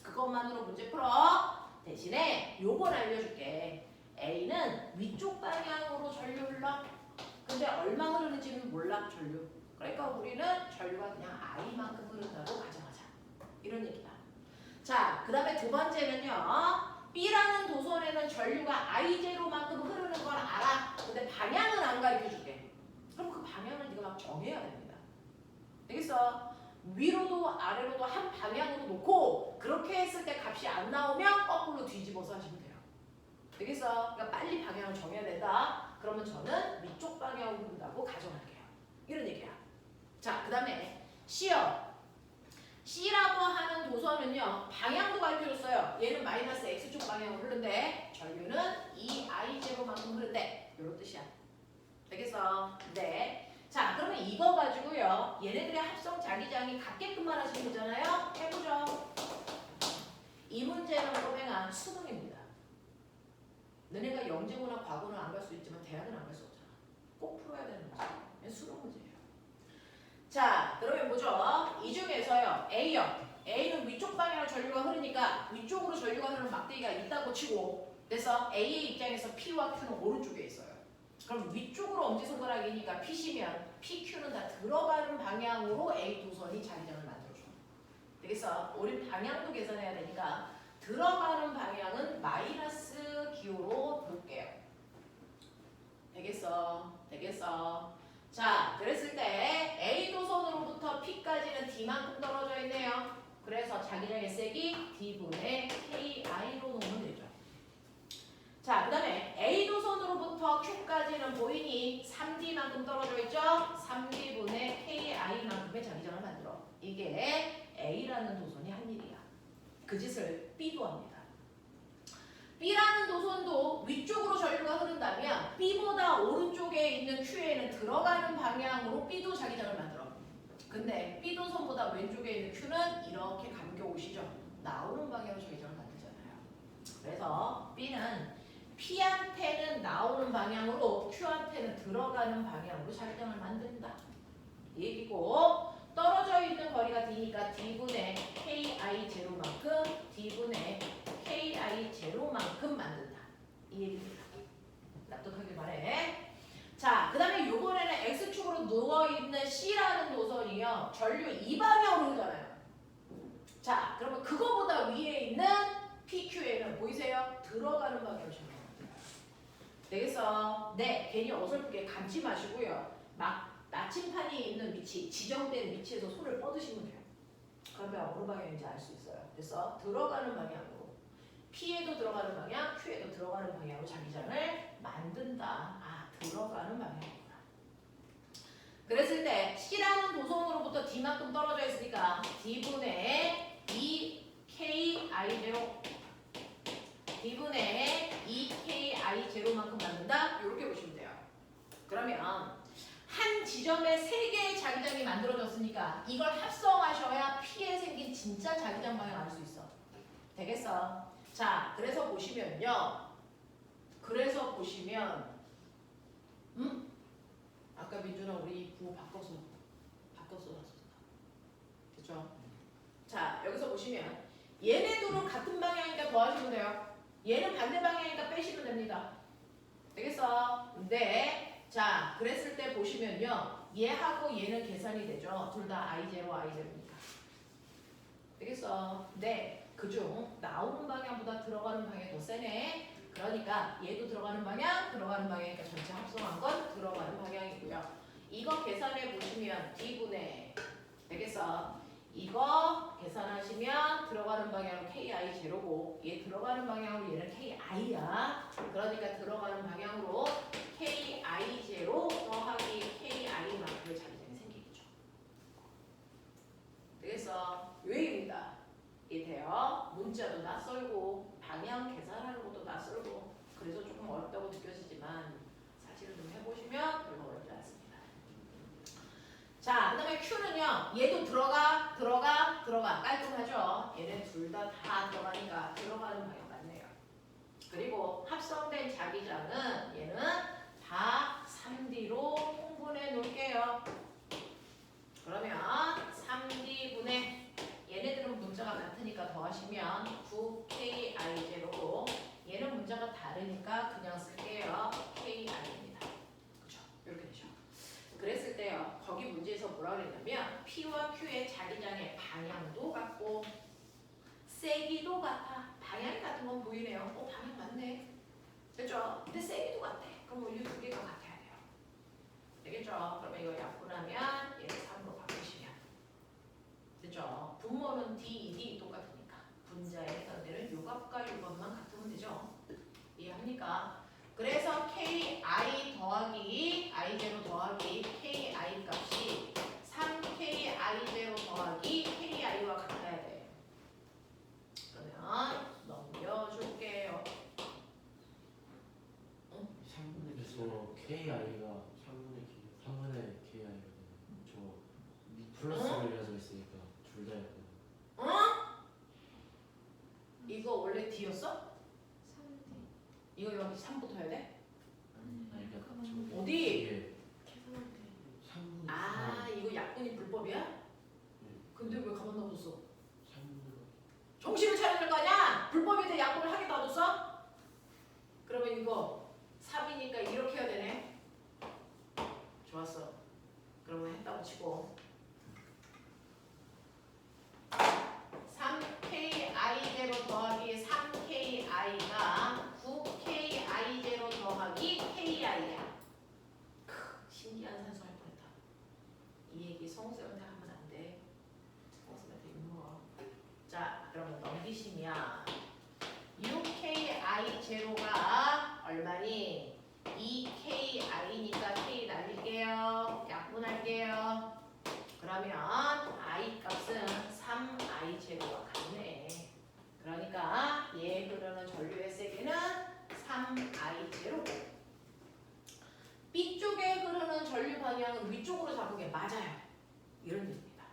그것만으로 문제 풀어. 대신에 요걸 알려줄게. A는 위쪽 방향으로 전류 흘러. 근데 얼마 흐르는지는 몰라 전류. 그러니까 우리는 전류가 그냥 I만큼 흐른다고 가정하자. 이런 얘기다. 자, 그 다음에 두 번째는요. B라는 도선에는 전류가 I0만큼 흐르는 건 알아. 근데 방향은 안 가르쳐줄게. 그럼 그 방향을 네가 막 정해야 됩니다. 되겠어? 위로도 아래로도 한 방향으로 놓고 그렇게 했을 때 값이 안 나오면 거꾸로 뒤집어서 하시면 돼요. 되겠어? 그러니까 빨리 방향을 정해야 된다. 그러면 저는 위쪽 방향으로 흐른다고 가정할게요. 이런 얘기야. 자, 그 다음에 C요. C라고 하는 도선은요. 방향도 가르쳐줬어요. 얘는 마이너스 X축 방향으로 흐른대. 전류는 이 I0만큼 흐른대. 이런 뜻이야. 되겠어? 네. 자, 그러면 이거 가지고요. 얘네들의 합성 자기장이 같게끔만 하시면 되잖아요. 해보죠. 이 문제는 꼬맹아 수능입니다. 너네가 영재고나 과거는 안 갈 수 있지만 대학은 안 갈 수 없잖아. 꼭 풀어야 되는 문제. 수능 문제예요. 자, 그러면 보죠. 이 중에서요. A요. A는 위쪽 방향으로 전류가 흐르니까 위쪽으로 전류가 흐르는 막대기가 있다고 치고 그래서 A의 입장에서 P와 Q는 오른쪽에 있어요. 그럼 위쪽으로 엄지손가락이니까 P시면 PQ는 다 들어가는 방향으로 A 도선이 자기장을 만들어줘. 되겠어? 우리 방향도 계산해야 되니까 들어가는 방향은 마이너스 기호로 놓을게요. 되겠어? 되겠어? 자, 그랬을 때 A 도선으로부터 P까지는 D만큼 떨어져 있네요. 그래서 자기장의 색이 D분의 KI로 놓으면 되죠. 자, 그 다음에 A 도선으로부터 Q까지는 보이니 3D만큼 떨어져 있죠? 3D분의 KI만큼의 자기장을 만들어. 이게 A라는 도선이 한 일이야. 그 짓을 B도 합니다. B라는 도선도 위쪽으로 전류가 흐른다면 B보다 오른쪽에 있는 Q에는 들어가는 방향으로 B도 자기장을 만들어. 근데 B 도선보다 왼쪽에 있는 Q는 이렇게 감겨 오시죠. 나오는 방향으로 자기장을 만들잖아요. 그래서 B는 P한테는 나오는 방향으로 Q한테는 들어가는 방향으로 자기장을 만든다. 이 얘기고 떨어져 있는 거리가 D니까 D분의 KI 제로만큼 D분의 KI 제로만큼 만든다. 이 얘기입니다. 납득하길 바래. 자, 그 다음에 요번에는 X축으로 누워있는 C라는 노선이요. 전류 이 방향으로 흐르잖아요. 자, 그러면 그거보다 위에 있는 PQ에는 보이세요? 들어가는 방향으로 전류합니다. 되겠어? 네, 괜히 어설프게 감지 마시고요. 막 나침판이 있는 위치, 지정된 위치에서 손을 뻗으시면 돼요. 그러면 어느 방향인지 알 수 있어요. 그래서 들어가는 방향으로 P에도 들어가는 방향, Q에도 들어가는 방향으로 자기장을 만든다. 아, 들어가는 방향이구나. 그랬을 때 C라는 도선으로부터 D만큼 떨어져 있으니까 D분의 2KI0 D분의 2KI0만큼 만든다? 이렇게 보시면 돼요. 그러면 한 지점에 3개의 자기장이 만들어졌으니까 이걸 합성하셔야 P에 생긴 진짜 자기장 방향 알 수 있어. 되겠어? 자, 그래서 보시면요. 아까 민준아 우리 부호 바꿔서 놨었다. 그쵸? 자, 여기서 보시면 얘네 둘은 같은 방향이니까 더하시면 돼요. 얘는 반대 방향이니까 빼시면 됩니다. 되겠어? 근데 자, 그랬을 때 보시면요. 얘하고 얘는 계산이 되죠. 둘 다 I0, I0니까. 되겠어? 네. 그중 나오는 방향보다 들어가는 방향이 더 세네. 그러니까 얘도 들어가는 방향, 들어가는 방향이니까 전체 합성한 건 들어가는 방향이고요. 이거 계산해 보시면 D분의 되겠어? 이거 계산하시면 들어가는 방향은 KI 제로고 얘 들어가는 방향으로 얘는 KI야. 그러니까 들어가는 방향으로 KI 제로 더하기 KI만큼의 자기장이 생기겠죠. 되겠어? 요 얘기입니다. 이해돼요? 문자도 낯설고 방향 계산하는 것도 낯설고 그래서 조금 어렵다고 느껴지지만 사실은 좀 해보시면 별로 어렵지 않습니다. 자, 그 다음에 Q는요. 얘도 들어가 깔끔하죠? 얘네 둘 다 들어가니까 들어가는 방향 맞네요. 그리고 합성된 자기장은 얘는 다 3D로 통분해 놓을게요. 그러면 3D분의 얘네들은 문자가 같으니까 더하시면 9KI0로 얘는 문자가 다르니까 그냥 쓸게요. KI입니다. 그죠? 이렇게 되죠. 그랬을 때요. 거기 문제에서 뭐라 그랬냐면 P와 Q의 자기장의 방향도 같고 세기도 같아. 방향이 같은 건 보이네요. 방향 맞네. 됐죠? 근데 세기도 같아. 그럼 이 두 개가 같아야 돼요. 되겠죠? 그러면 이거 약분하면 얘를 3으로 바꾸시면 됐죠? 분모는 D 똑같으니까 분자에 해당되는 요값과 요값만 같으면 되죠? 이해합니까? 그래서 KI 더하기 I0 더하기 KI 값이 3KI0 더하기 KI와 같아야 돼. 그러면 넘겨줄게요. 그래서 KI가 3분의 KI거든요. 저 플러스로 이어져 있으니까 둘 다였거든요. 이거 원래 D였어? 3D. 이거 여기 3부터 해야 돼? 아니 그러니까 가만히 저 어디? 이게 계산할 때. 3분 아, 이거 약분이 불법이야? 근데 왜 가만 놔뒀어? 3분 정신을 차려야 될 거 아니야? 불법인데 약분을 하게 놔뒀어? 그러면 이거 3이니까 이렇게 해야 되네. 좋았어. 그러면 했다고 치고 3KI0 더하기 3KI가 9KI0 더하기 KI야. 신기한 산수 할 뻔했다. 이 얘기 성우쌤한테 하면 안 돼. 성우쌤한테 욕먹어. 자, 그러면 넘기시면 6KI0가 얼마니? 2KI니까 K 날릴게요. 약분할게요. 그러면 I 값은 3I0가 같네. 그러니까 얘 흐르는 전류의 세기는 3I0고 B쪽에 흐르는 전류 방향은 위쪽으로 잡은 게 맞아요. 이런 뜻입니다.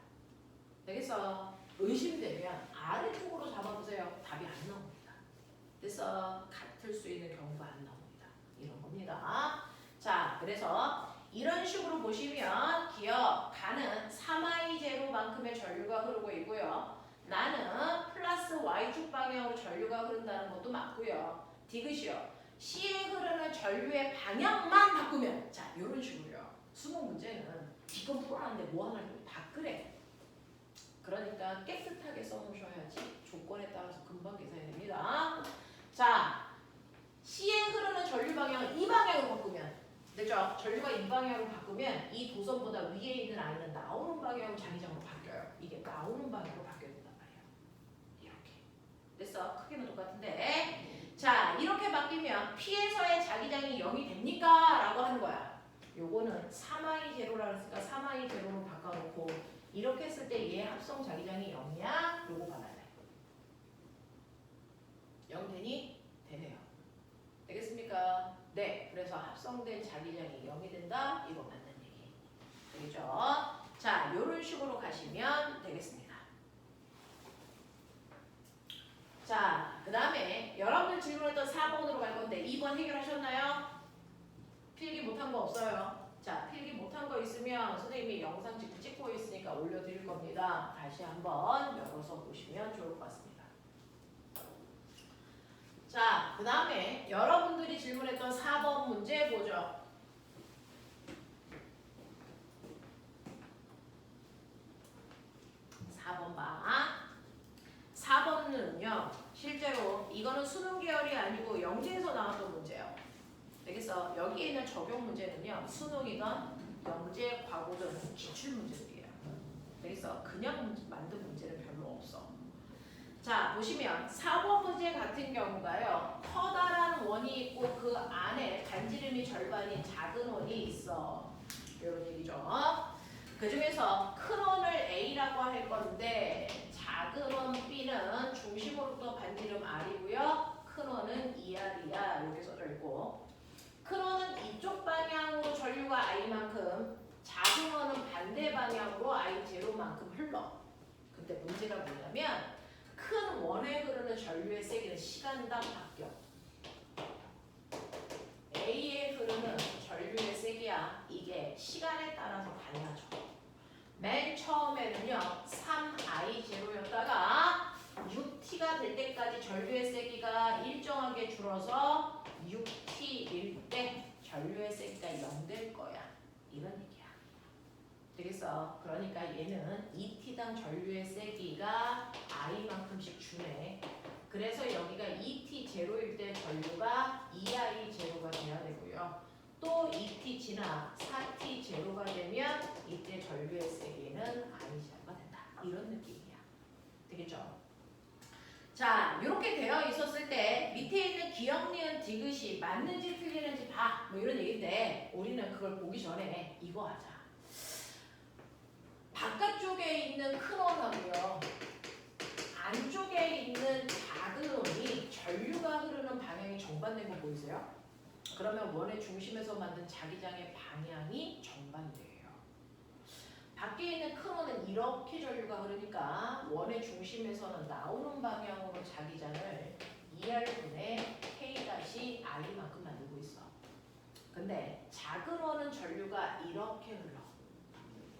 되겠어? 의심되면 아래쪽으로 잡아보세요. 답이 안 나옵니다. 그래서 같을 수 있는 경우가 안 나옵니다. 이런 겁니다. 자, 그래서 이런 식으로 보시면 기억, 가는 3i 제로만큼의 전류가 흐르고 있고요. 나는 플러스 y축 방향으로 전류가 흐른다는 것도 맞고요. 디귿이요. C에 흐르는 전류의 방향만 바꾸면 자, 이런 식으로요. 수능 문제는 지금 풀어놨는데 뭐 하나 다 그래. 그러니까 깨끗하게 써놓으셔야지 조건에 따라서 금방 계산이 됩니다. 자, C에 흐르는 전류 방향을 이 방향으로 바꾸면 됐죠? 전류가 이 방향으로 바꾸면 이 도선보다 위에 있는 I는 나오는 방향으로 자기장으로 바뀌어요. 이게 나오는 방향으로 바뀌어야 된단 말이에요. 이렇게. 됐어? 크기는 똑같은데 자, 이렇게 바뀌면 P에서의 자기장이 0이 됩니까? 라고 하는 거야. 요거는 3i 제로라고 했으니까 3i 제로로 바꿔놓고 이렇게 했을 때 얘 합성 자기장이 0이야? 요거 받아야 돼. 0 되니? 되네요. 되겠습니까? 네. 그래서 합성된 자기장이 0이 된다? 이거 맞는 얘기. 되겠죠? 자, 요런 식으로 가시면 되겠습니다. 자, 그 다음에 여러분들 질문했던 4번으로 갈 건데 2번 해결하셨나요? 필기 못한 거 없어요. 자, 필기 못한 거 있으면 선생님이 영상 지금 찍고 있으니까 올려드릴 겁니다. 다시 한번 열어서 보시면 좋을 것 같습니다. 자, 그 다음에 여러분들이 질문했던 4번 문제 보죠. 4번 봐. 4번은요. 실제로 이거는 수능 계열이 아니고 영재에서 나왔던 문제예요. 그래서 여기에 있는 적용 문제는요. 수능이든 영재, 과거든 기출 문제들이에요. 그래서 그냥 만든 문제는 별로 없어. 자, 보시면 4번 문제 같은 경우가요. 커다란 원이 있고 그 안에 반지름이 절반인 작은 원이 있어. 이런 얘기죠. 그 중에서 큰 원을 A라고 할 건데 작은 원 B는 중심으로부터 반지름 R이고요. 큰 원은 2R이야. 이렇게 써져 있고 큰 원은 이쪽 방향으로 전류가 I만큼 작은 원은 반대 방향으로 I0만큼 흘러. 근데 문제가 뭐냐면 큰 원에 흐르는 전류의 세기는 시간당 바뀌어. A에 흐르는 전류의 세기야. 이게 시간에 따라서 달라져. 맨 처음에는요. 3I0였다가 6T가 될 때까지 전류의 세기가 일정하게 줄어서 6T일 때 전류의 세기가 0 될 거야. 이런 얘기야. 되겠어? 그러니까 얘는 2T당 전류의 세기가 I만큼씩 주네. 그래서 여기가 2T 제로일 때 전류가 2I 제로가 돼야 되고요. 또 2T 지나 4T 제로가 되면 이때 전류의 세기는 I 제로가 된다. 이런 느낌이야. 되겠죠? 자, 이렇게 되어 있었을 때 밑에 있는 기억, 니은, 디귿이 맞는지 틀리는지 봐. 뭐 이런 얘기인데 우리는 그걸 보기 전에 이거 하자. 바깥쪽에 있는 큰 원하고요. 안쪽에 있는 작은 원이 전류가 흐르는 방향이 정반대인 거 보이세요? 그러면 원의 중심에서 만든 자기장의 방향이 정반대예요. 밖에 있는 큰 원은 이렇게 전류가 흐르니까 원의 중심에서는 나오는 방향으로 자기장을 2R분의 K-I만큼 만들고 있어. 근데 작은 원은 전류가 이렇게 흘러.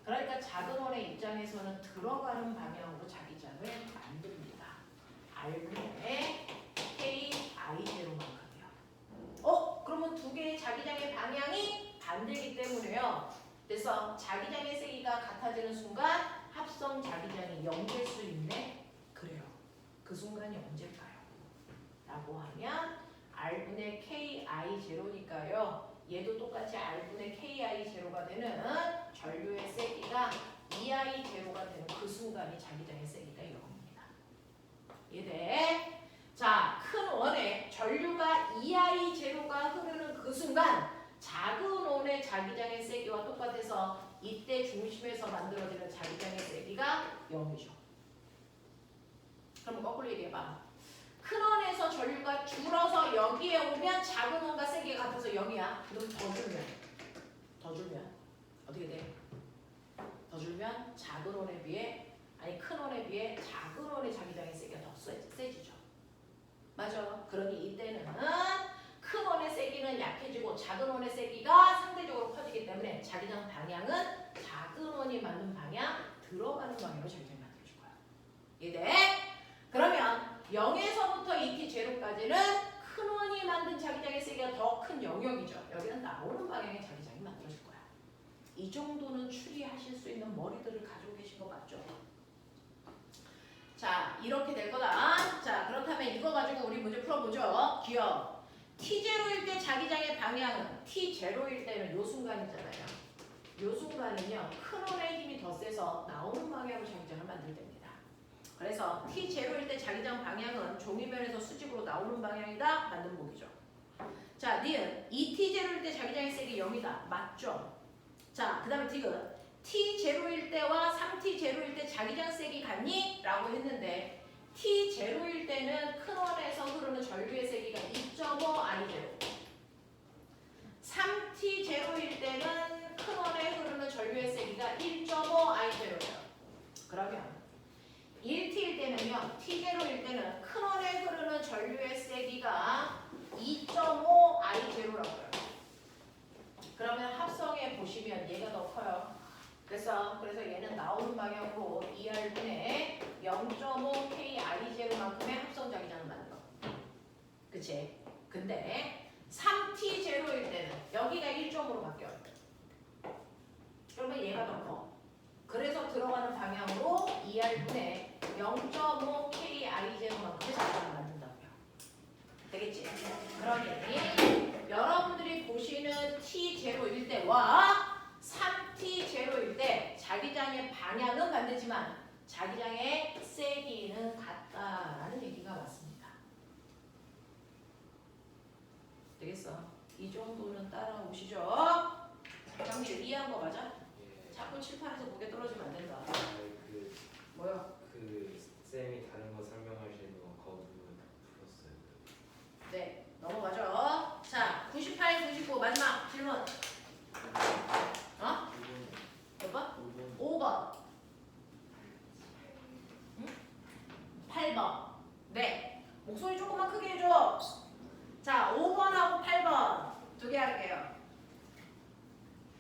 그러니까 작은 원의 입장에서는 들어가는 방향으로 자기장을 만듭니다. R분의 K-I0만큼이요. 그러면 두 개의 자기장의 방향이 반대이기 때문에요. 그래서 자기장의 세기가 같아지는 순간 합성 자기장이 0 될 수 있네? 그래요. 그 순간이 언제일까요? 라고 하면 R분의 KI0니까요. 얘도 똑같이 R분의 KI0가 되는 전류의 세기가 2I0가 되는 그 순간이 자기장의 세기가 0입니다. 이해돼? 자, 큰 원에 전류가 2I0가 흐르는 그 순간 작은 원의 자기장의 세기와 똑같아서 이때 중심에서 만들어지는 자기장의 세기가 0이죠. 그럼 거꾸로 얘기해봐. 큰 원에서 전류가 줄어서 여기에 오면 작은 원과 세기가 같아서 0이야. 그럼 더 줄면 어떻게 돼? 더 줄면 작은 원에 비해 아니 큰 원에 비해 작은 원의 자기장의 세기가 더 세지죠. 맞아. 그러니 이때는 큰 원의 세기는 약해지고 작은 원의 세기가 상대적으로 커지기 때문에 자기장 방향은 작은 원이 맞는 방향, 들어가는 방향으로 자기장이 만들어질 거야. 이해돼? 그러면 0에서부터 ET 제로까지는 큰 원이 만든 자기장의 세기가 더 큰 영역이죠. 여기는 나오는 방향의 자기장이 만들어질 거야. 이 정도는 추리하실 수 있는 머리들을 가지고 계신 거 맞죠? 자, 이렇게 될 거다. 자, 그렇다면 이거 가지고 우리 문제 풀어보죠. 기억. T0일 때 자기장의 방향은 T0일 때는 요 순간이잖아요. 요 순간은요. 큰 원의 힘이 더 세서 나오는 방향으로 자기장을 만들 때입니다. 그래서 T0일 때 자기장 방향은 종이면에서 수직으로 나오는 방향이다. 맞는 보기죠. 자, 니은 2T0일 때 자기장의 세기 0이다. 맞죠? 자, 그 다음에 디귿. T0일 때와 3T0일 때 자기장 세기 같니? 라고 했는데 T0일 때는 큰 원에서 흐르는 전류의 세기가 2.5I0 3T0일 때는 큰 원에 흐르는 전류의 세기가 1.5I0예요. 그러면 1T일 때는요. T0일 때는 큰 원에 흐르는 전류의 세기가 2.5I0라고요. 그러면 합성해 보시면 얘가 더 커요. 그래서 얘는 나오는 방향으로 2R분의 0.5KI0만큼의 합성 자기장을 만들어. 그치? 근데 3T0일 때는 여기가 1.5로 바뀌어요. 그러면 얘가 더 커. 그래서 들어가는 방향으로 2R분의 0.5KI0만큼의 자기장을 만든다고요. 되겠지? 그러니 여러분들이 보시는 T0일 때와 3T0일 때 자기장의 방향은 반대지만 자기장의 세기는 같다라는 얘기가 맞습니다. 되겠어? 이 정도는 따라오시죠? 장미 이해한 거 맞아? 예. 자꾸 칠판에서 고개 떨어지면 안 된다. 그 뭐요? 쌤이 다른 거 설명하시는 거 거부 풀었어요. 네, 넘어가죠. 자, 98, 99 마지막 질문. 어? 몇 번? 5번. 응? 8번. 네. 목소리 조금만 크게 해줘. 자, 5번하고 8번. 두 개 할게요.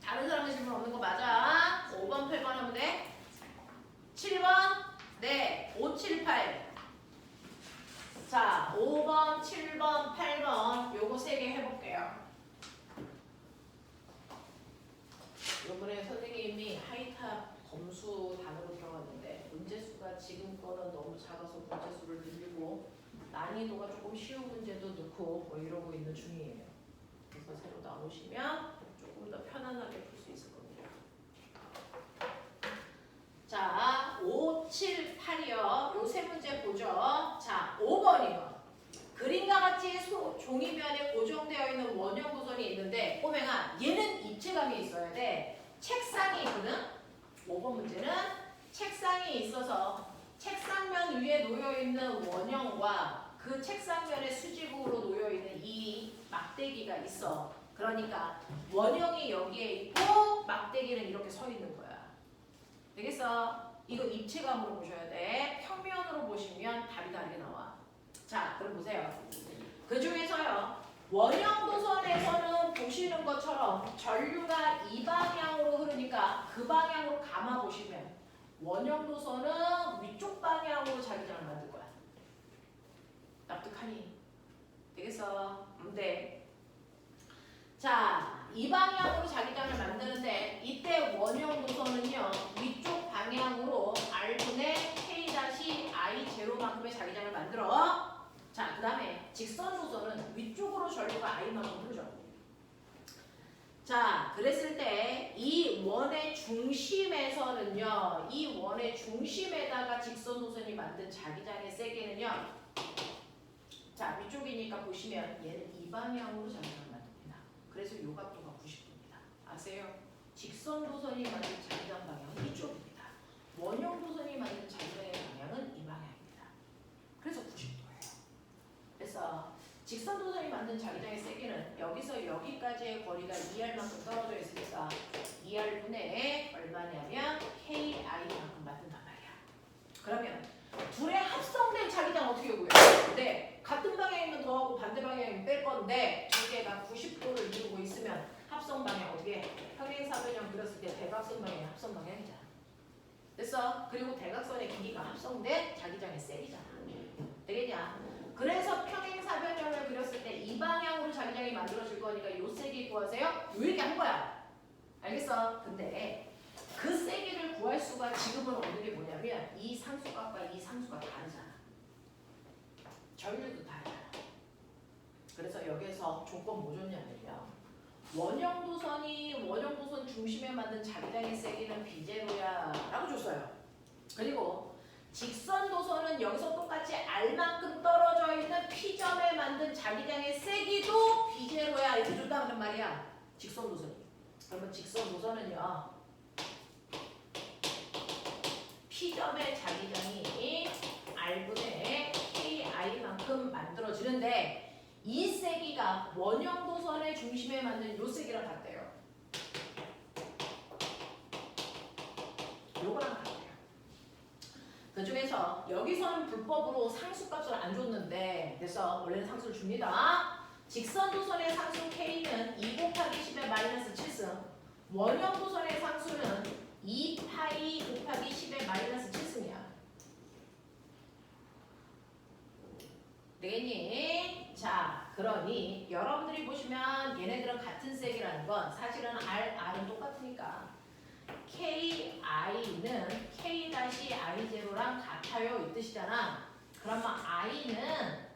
다른 사람의 질문 없는 거 맞아? 5번, 8번 하면 돼? 7번? 네. 5, 7, 8. 자, 5번, 7번, 8번. 요거 3개 해볼게요. 요번에 선생님이 하이탑 검수 단으로 들어갔는데 문제수가 지금 거는 너무 작아서 문제수를 늘리고 난이도가 조금 쉬운 문제도 넣고 뭐 이러고 있는 중이에요. 그래서 새로 나오시면 조금 더 편안하게 풀 수 있을 겁니다. 자, 5, 7, 8이요. 요 세 문제 보죠. 자, 5번이요. 그림과 같이 종이면에 고정되어 있는 원형 도선이 있는데 꼬맹아 얘는 입체감이 있어야 돼. 책상이 있거든. 5번 문제는 책상이 있어서 책상면 위에 놓여있는 원형과 그 책상면에 수직으로 놓여있는 이 막대기가 있어. 그러니까 원형이 여기에 있고 막대기는 이렇게 서 있는 거야. 되겠어? 이거 입체감으로 보셔야 돼. 평면으로 보시면 답이 다르게 나와. 자, 그럼 보세요. 그 중에서요. 원형 도선에서는 보시는 것처럼 전류가 이 방향으로 흐르니까 그 방향으로 감아 보시면 원형 도선은 위쪽 방향으로 자기장을 만들 거야. 납득하니? 되겠어? 네. 자, 이 방향으로 자기장을 만드는데 이때 원형 도선은요. 위쪽 방향으로 R분의 K-I0만큼의 자기장을 만들어. 자, 그 다음에 직선 도선은 위쪽으로 전류가 I만큼 흐르죠. 자, 그랬을 때 이 원의 중심에서는요. 이 원의 중심에다가 직선 도선이 만든 자기장의 세기는요. 자, 위쪽이니까 보시면 얘는 이 방향으로 자기장을 만듭니다. 그래서 요 각도가 90도입니다. 아세요? 직선 도선이 만든 자기장 방향은 이쪽입니다. 원형 도선이 만든 자기장의 방향은 이 방향입니다. 그래서 90도예요. 그래서 직선 도선이 만든 자기장의 세기는 여기서 여기까지의 거리가 2R만큼 떨어져 있으니까 2R분의 얼마냐면 KI만큼 만든단 말이야. 그러면 둘의 합성된 자기장 어떻게 구해요? 네, 같은 방향이면 더하고 반대 방향이면 뺄 건데 두 개가 90도를 이루고 있으면 합성 방향 어떻게 해? 평행사변형 그렸을 때 대각선 방향이 합성 방향이잖아. 됐어? 그리고 대각선의 길이가 합성된 자기장의 셀이잖아. 되겠냐? 그래서 평행사변형을 그렸을 때 이 방향으로 자기장이 만들어질 거니까 요 세기 구하세요. 요 얘기 한 거야. 알겠어? 근데 그 세기를 구할 수가 지금은 어느 게 뭐냐면 이 상수값과 이 상수가 다르잖아. 전류도 다르잖아. 그래서 여기서 조건 뭐 줬냐면요. 원형도선 중심에 만든 자기장의 세기는 비제로야 라고 줬어요. 그리고 직선도선은 여기서 똑같이 R만큼 떨어져 있는 P점에 만든 자기장의 세기도 비제로야 이렇게 줬다는 말이야. 직선도선이. 그러면 직선도선은요. P점의 자기장이 R분의 KI만큼 만들어지는데 이 세기가 원형도선의 중심에 맞는 요 세기랑 같대요. 요거랑 같대요. 그 중에서 여기서는 불법으로 상수값을 안 줬는데 그래서 원래는 상수를 줍니다. 직선도선의 상수 K는 2 곱하기 10의 마이너스 7승 원형도선의 상수는 2파이 곱하기 10의 마이너스 7승이야. 되겠니? 자, 그러니 여러분들이 보시면 얘네들은 같은 세기라는 건 사실은 R은 똑같으니까 KI는 K-I0랑 같아요 이 뜻이잖아. 그러면 I는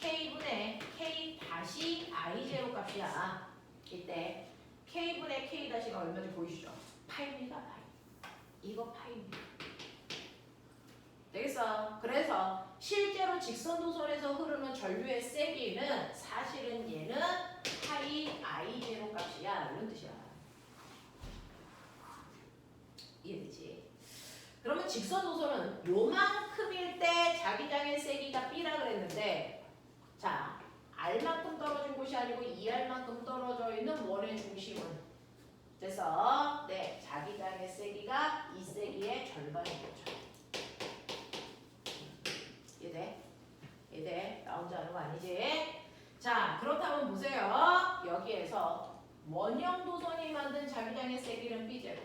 K분의 K-I0 값이야. 이때 K분의 K-가 얼마인지 보이시죠? 파이입니다. 파이. 이거 파이입니다. 되겠어? 그래서 실제로 직선도선에서 흐르는 전류의 세기는 사실은 얘는 파이 I0 값이야. 이런 뜻이야. 이해되지? 그러면 직선도선은 요만큼일 때 자기장의 세기가 B라 그랬는데 자, R만큼 떨어진 곳이 아니고 2R만큼 떨어져 있는 원의 중심은 그래서 네, 자기장의 세기가 이 세기의 절반이겠죠. 이해돼? 이해돼? 나 혼자 하는 거 아니지? 자, 그렇다면 보세요. 여기에서 원형도선이 만든 자기장의 세기는 B제로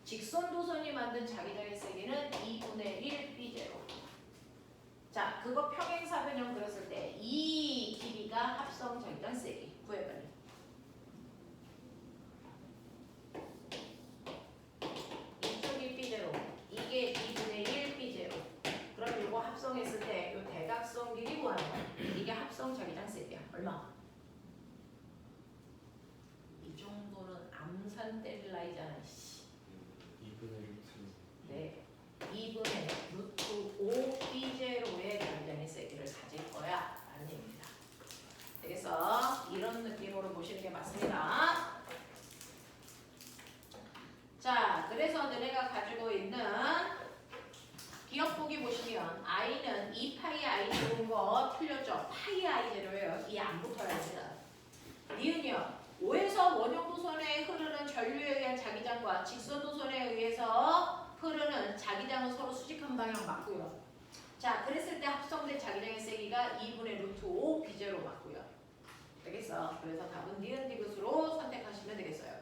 직선도선이 만든 자기장의 세기는 2분의 1 B제로. 자, 그거 평행사변형 그렸을 때 이 길이가 합성 자기장 세기 구해봐요. 이쪽이 B제로, 이게 2분의 1 B제로. 그럼 이거 합성했을 때 이 대각선 길이 구하는 거야. 이게 합성 자기장 세기야. 얼마? 이 정도는 암산 때릴 나이잖아. 2분의 1. 네, 2분의 루트 5 B제로의 자기장의 세기를 가질 거야 라는 얘기입니다. 그래서 이런 느낌으로 보시는 게 맞습니다. 자, 그래서 너네가 가지고 있는 기억 보기 보시면 I는 2파이 I0인 거 틀렸죠? 파이 I0예요. 이 안 붙어야 됩니다. 니은요. 5에서 원형도선에 흐르는 전류에 의한 자기장과 직선도선에 의해서 흐르는 자기장은 서로 수직한 방향 맞고요. 자, 그랬을 때 합성된 자기장의 세기가 2분의 루트 5 B제로 맞고요. 되겠어? 그래서 답은 니은 디귿으로 선택하시면 되겠어요.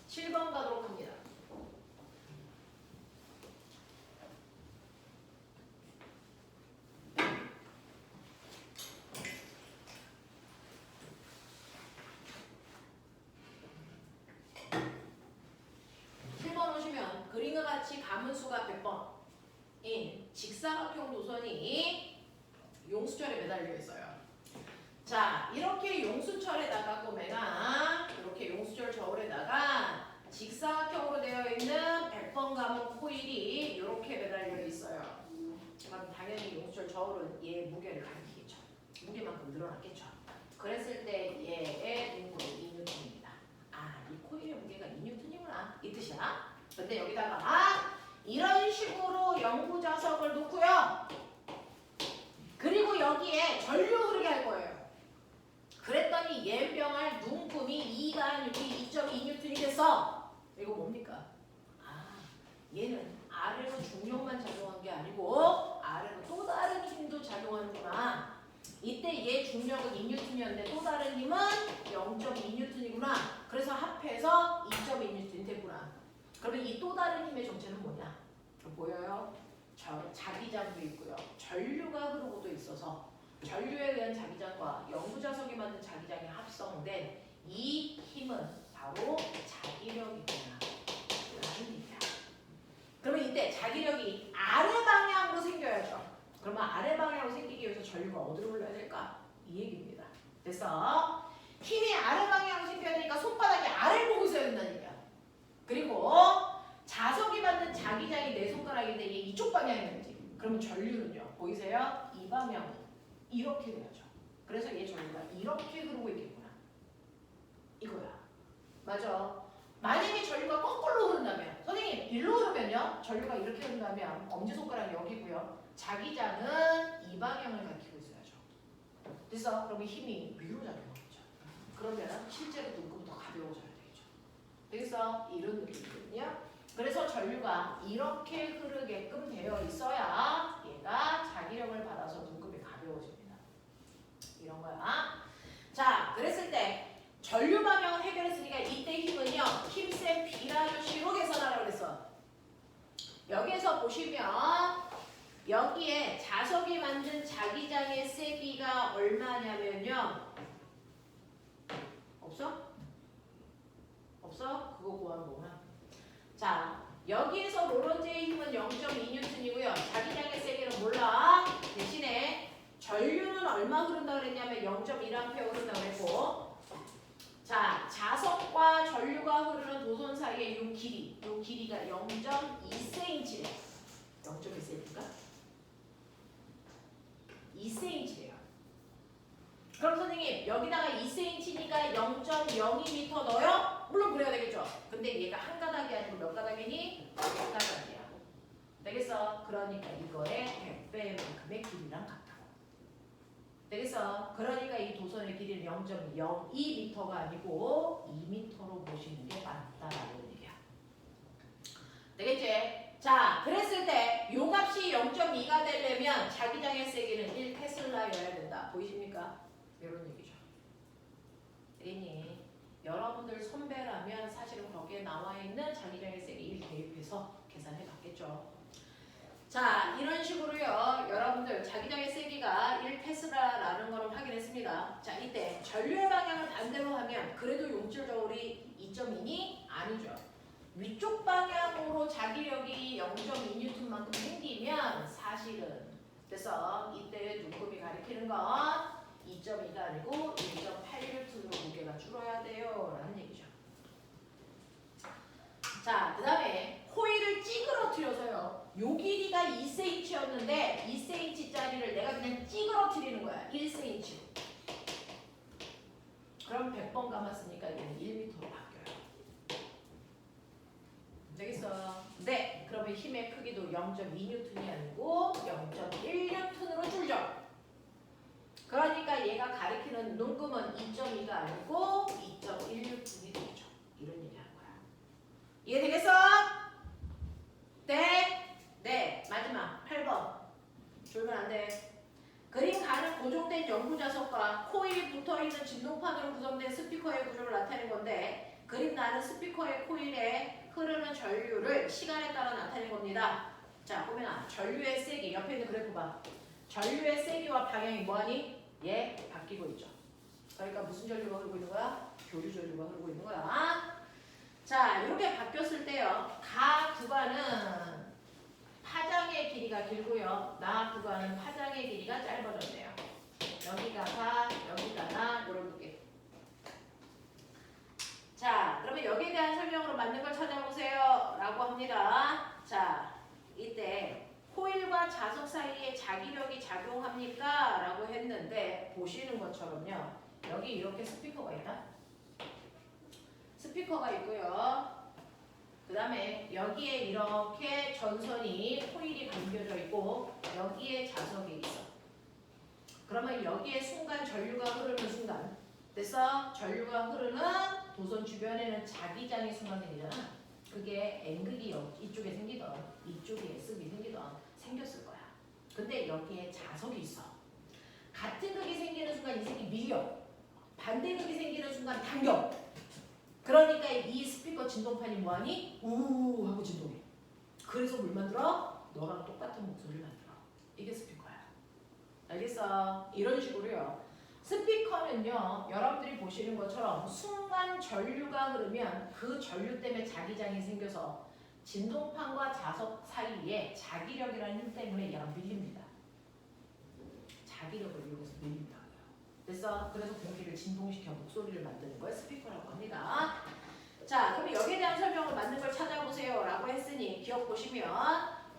(7번) 가도록 합니다. 그림과 같이 가문수가 100번인 직사각형 도선이 용수철에 매달려 있어요. 자, 이렇게 용수철에다가 꼬매나 이렇게 용수철 저울에다가 직사각형으로 되어 있는 100번 가문 코일이 이렇게 매달려 있어요. 그럼 당연히 용수철 저울은 얘의 무게를 가리키겠죠. 무게만큼 늘어났겠죠. 그랬을 때 얘의 능률이 2N입니다. 아, 이 코일의 무게가 2N이구나 이 뜻이야. 근데 여기다가 이런 식으로 연구 자석을 놓고요. 그리고 여기에 전류 흐르게 할 거예요. 그랬더니 예병할 눈금이 몸이 2가 아니고 2.2N이 됐어. 이거 뭡니까? 아, 얘는 아래로 중력만 작용한 게 아니고 아래로 또 다른 힘도 작용하는구나. 이때 얘 중력은 2N이었는데 또 다른 힘은 0.2N이구나. 그래서 합해서 2.2N 됐구나. 그러면 이 또 다른 힘의 정체는 뭐냐? 보여요? 자기장도 있고요. 전류가 흐르고도 있어서 전류에 의한 자기장과 영구자석이 만든 자기장이 합성된 이 힘은 바로 자기력이구나 라는 얘기야. 그러면 이때 자기력이 아래 방향으로 생겨야죠. 그러면 아래 방향으로 생기기 위해서 전류가 어디로 흘러야 될까? 이 얘기입니다. 됐어? 힘이 아래 방향으로 생겨야 되니까 손바닥이 아래를 보고 있어야 된다는 얘기야. 그리고 자석이 만든 자기장이 내 손가락인데 얘 이쪽 방향이었지. 그러면 전류는요. 보이세요? 이 방향으로 이렇게 돼야죠. 그래서 얘 전류가 이렇게 흐르고 있겠구나. 이거야. 맞아. 만약에 전류가 거꾸로 흐른다면 선생님 일로 흐르면요. 전류가 이렇게 흐른다면 엄지손가락 여기고요. 자기장은 이 방향을 가리키고 있어야죠. 됐어? 그러면 힘이 위로 작용하겠죠. 그러면 실제로 눈금이 더 가벼워져야 되겠죠. 되겠어? 이런 느낌이거든요. 그래서 전류가 이렇게 흐르게끔 되어 있어야 얘가 자기력을 받아서 눈금이 가벼워집니다. 이런 거야. 자, 그랬을 때 전류 방향을 해결했으니까 이때 힘은요. 힘센 B라조식으로 계산하라고 그랬어. 여기에서 보시면 여기에 자석이 만든 자기장의 세기가 얼마냐면요. 없어? 없어? 그거 구하는 거구나. 자, 여기에서 로런즈의 힘은 0.2N이고요. 자기장의 세기는 몰라. 대신에 전류는 얼마 흐른다 그랬냐면 0.1A 흐른다 그랬고, 자, 자석과 전류가 흐르는 도선 사이의 이 길이가 0.2cm래요. 0.2cm인가? 2cm래요. 그럼 선생님 여기다가 2cm니까 0.02m 넣어요? 물론 그래야 되겠죠. 근데 얘가 한 가닥이 아니고 몇 가닥이니? 100가닥이야. 되겠어? 그러니까 이거의 100배만큼의 길이랑 같다고. 되겠어? 그러니까 이 도선의 길이는 0.02m가 아니고 2m로 보시는 게 맞다라는 얘기야. 되겠지? 자, 그랬을 때 요 값이 0.2가 되려면 자기장의 세기는 1테슬라여야 된다. 보이십니까? 이런 얘기죠. 되겠니? 여러분들 선배라면 사실은 거기에 나와 있는 자기장의 세기 1 대입해서 계산해 봤겠죠. 자, 이런 식으로요. 여러분들 자기장의 세기가 1테슬라라는 걸 확인했습니다. 자, 이때 전류의 방향을 반대로 하면 그래도 용질저울이 2.2니? 아니죠. 위쪽 방향으로 자기력이 0.2N만큼 생기면 사실은 그래서 이때 눈곱이 가리키는 건 2.2가 아니고 1.8N으로 무게가 줄어야 돼요 라는 얘기죠. 자, 그 다음에 코일을 찌그러뜨려서요. 요 길이가 2cm였는데 2cm짜리를 내가 그냥 찌그러뜨리는 거야. 1cm로. 그럼 100번 감았으니까 얘는 1m로 바뀌어요. 되겠어? 네. 그러면 힘의 크기도 0.2N이 아니고 0.1N으로 줄죠. 그러니까 얘가 가리키는 눈금은 2.2가 아니고 2.1N이 되죠. 이런 얘기 하는 거야. 이해되겠어? 네? 네. 마지막 8번. 줄면 안 돼. 그림 가는 고정된 영구자석과 코일이 붙어있는 진동판으로 구성된 스피커의 구조를 나타낸 건데 그림 나는 스피커의 코일에 흐르는 전류를 시간에 따라 나타낸 겁니다. 자, 보면 전류의 세기 옆에 있는 그래프 봐. 전류의 세기와 방향이 뭐하니? 얘 바뀌고 있죠. 그러니까 무슨 전류가 흐르고 있는 거야? 교류 전류가 흐르고 있는 거야. 자, 이렇게 바뀌었을 때요. 가 구간은 파장의 길이가 길고요. 나 구간은 파장의 길이가 짧아졌네요. 여기가 가, 여기가 나, 이런 게. 자, 그러면 여기에 대한 설명으로 맞는 걸 찾아보세요. 라고 합니다. 자, 이때 코일과 자석 사이에 자기력이 작용합니까? 라고 했는데 보시는 것처럼요. 여기 이렇게 스피커가 있다. 스피커가 있고요. 그 다음에 여기에 이렇게 전선이 코일이 감겨져 있고 여기에 자석이 있어. 그러면 여기에 순간 전류가 흐르는 순간 됐어? 전류가 흐르는 도선 주변에는 자기장의 순간 생기잖아. 그게 N극이 이쪽에 생기던 이쪽에 S극이 생기던 생겼을 거야. 근데 여기에 자석이 있어. 같은 극이 생기는 순간 이 새끼 밀려. 반대극이 생기는 순간 당겨. 그러니까 이 스피커 진동판이 뭐하니? 우 하고 진동해. 그래서 뭘 만들어? 너랑 똑같은 목소리를 만들어. 이게 스피커야. 알겠어? 이런 식으로요. 스피커는요, 여러분들이 보시는 것처럼 순간 전류가 흐르면 그 전류 때문에 자기장이 생겨서 진동판과 자석 사이에 자기력이라는 힘 때문에 얘가 밀립니다. 자기력을 이용해서 밀린다고요. 됐어? 그래서 공기를 진동시켜 목소리를 만드는 걸 스피커라고 합니다. 자, 그럼 여기에 대한 설명을 맞는 걸 찾아보세요 라고 했으니 기억 보시면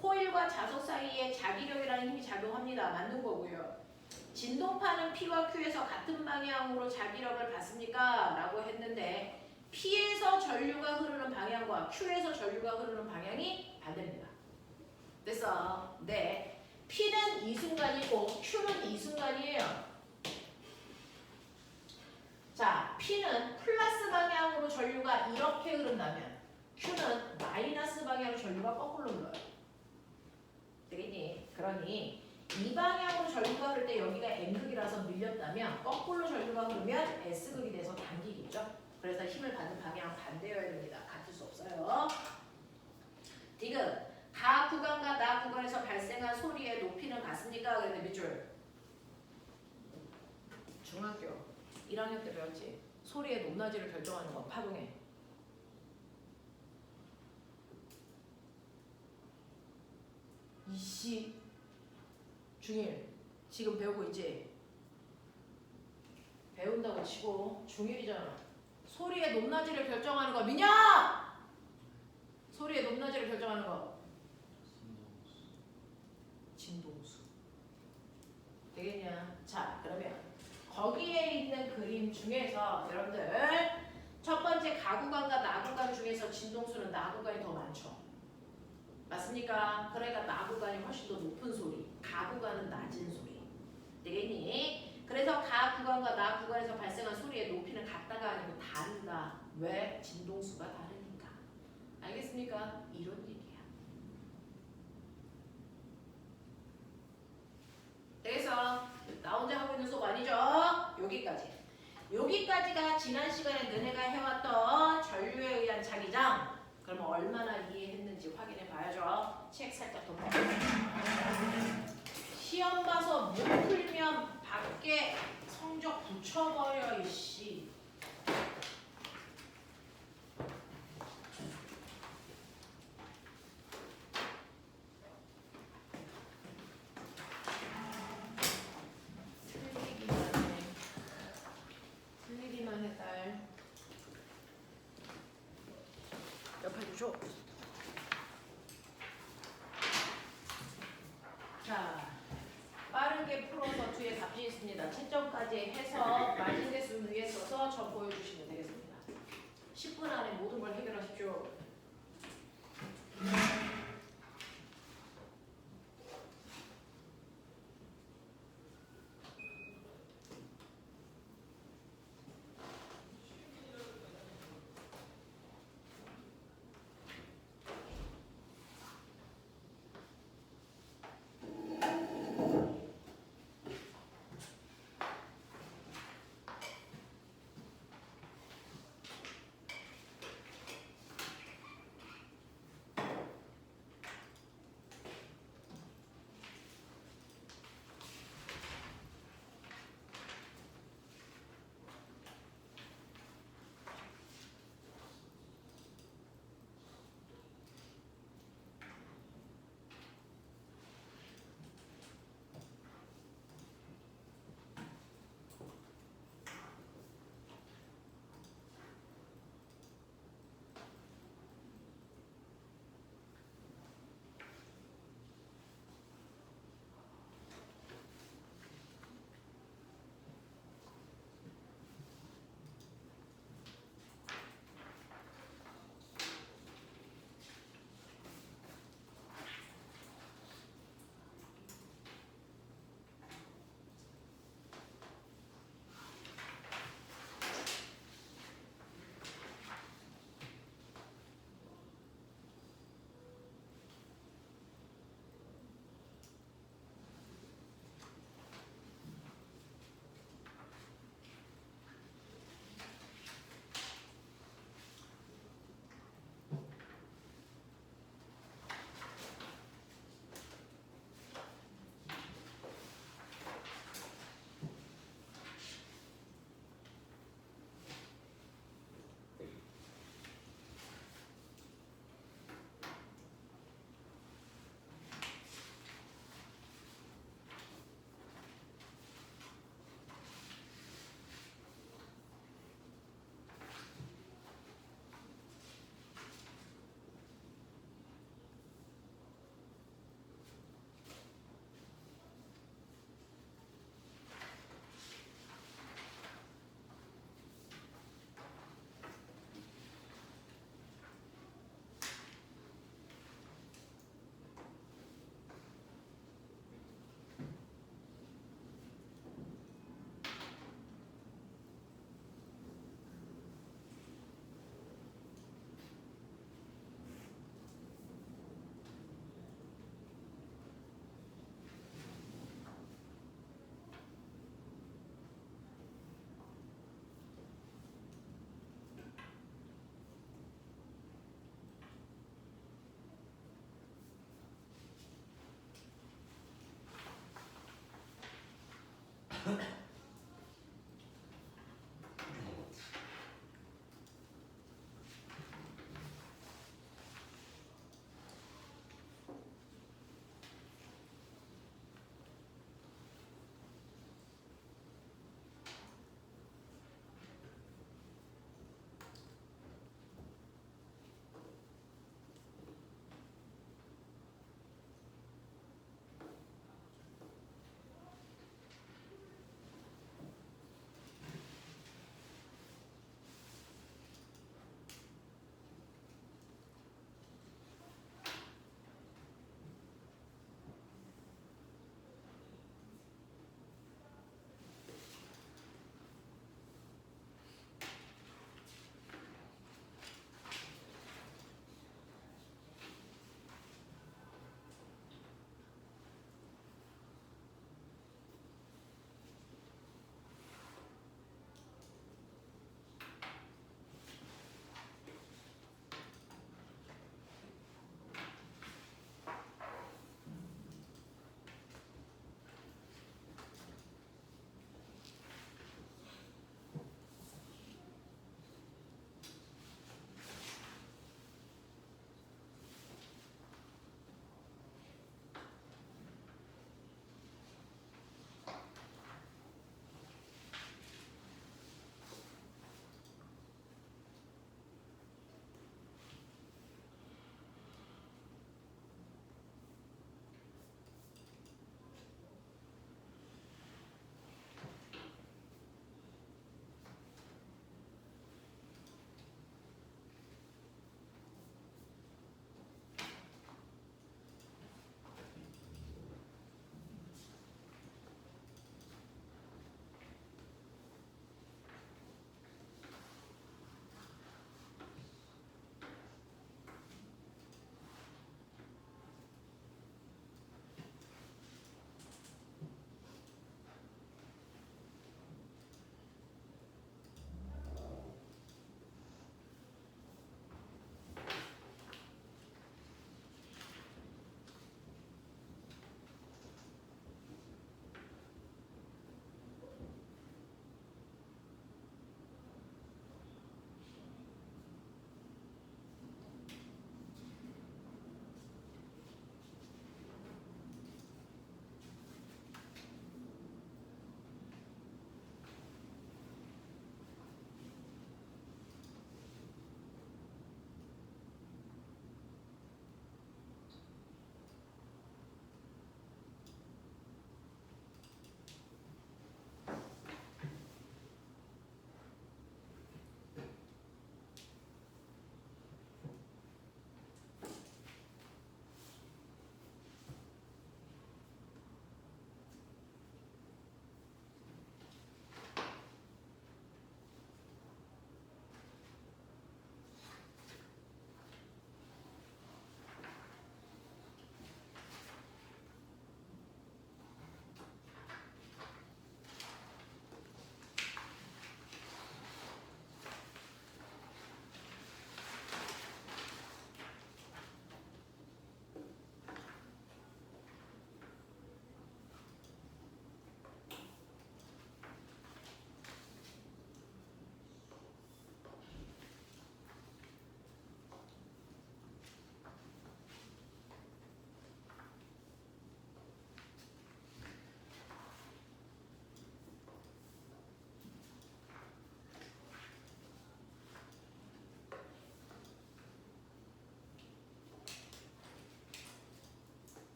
코일과 자석 사이에 자기력이라는 힘이 작용합니다. 맞는 거고요. 진동판은 P와 Q에서 같은 방향으로 자기력을 받습니까? 라고 했는데 P에서 전류가 흐르는 방향과 Q에서 전류가 흐르는 방향이 반대입니다. 됐어? 네. P는 이 순간이고 Q는 이 순간이에요. 자, P는 플러스 방향으로 전류가 이렇게 흐른다면 Q는 마이너스 방향으로 전류가 거꾸로 흘러요. 되겠니? 그러니 이 방향으로 전류가 흐를 때 여기가 N극이라서 밀렸다면 거꾸로 전류가 흐르면 S극이 돼서 당기겠죠? 그래서 힘을 받는 방향은 반대여야 됩니다. 같을 수 없어요. 디귿. 가 구간과 나 구간에서 발생한 소리의 높이는 같습니까? 그런데 몇 줄? 중학교 1학년 때 배웠지? 소리의 높낮이를 결정하는 건 파동해. 이씨 중1 지금 배우고 있지? 배운다고 치고 중1이잖아. 소리의 높낮이를 결정하는 거 민혁! 소리의 높낮이를 결정하는 거 진동수. 되겠냐? 자, 그러면 거기에 있는 그림 중에서 여러분들 첫 번째 가구간과 나구간 중에서 진동수는 나구간이 더 많죠. 맞습니까? 그러니까 나구간이 훨씬 더 높은 소리, 가구간은 낮은 소리. 되겠니? 그래서 가구간과 나구간에서 발생한 소리의 높이는 같다가 아니고 다르다. 왜? 진동수가 다르니까. 알겠습니까? 이런 얘기야. 그래서 나 혼자 하고 있는 수업 아니죠? 여기까지. 여기까지가 지난 시간에 너네가 해왔던 전류에 의한 자기장. 그러면 얼마나 이해했는지 확인해 봐야죠. 책 살짝 더 봐요. 시험 봐서 못 풀면 밖에 성적 붙여버려 이씨. 틀리기만 해 딸. 옆에 주죠. 자, 빠르게 풀어서 뒤에 답지 있습니다. 채점까지 해서 맞은 개수 위에 써서 저 보여주시면 되겠습니다. 10분 안에 모든 걸 해결하십시오.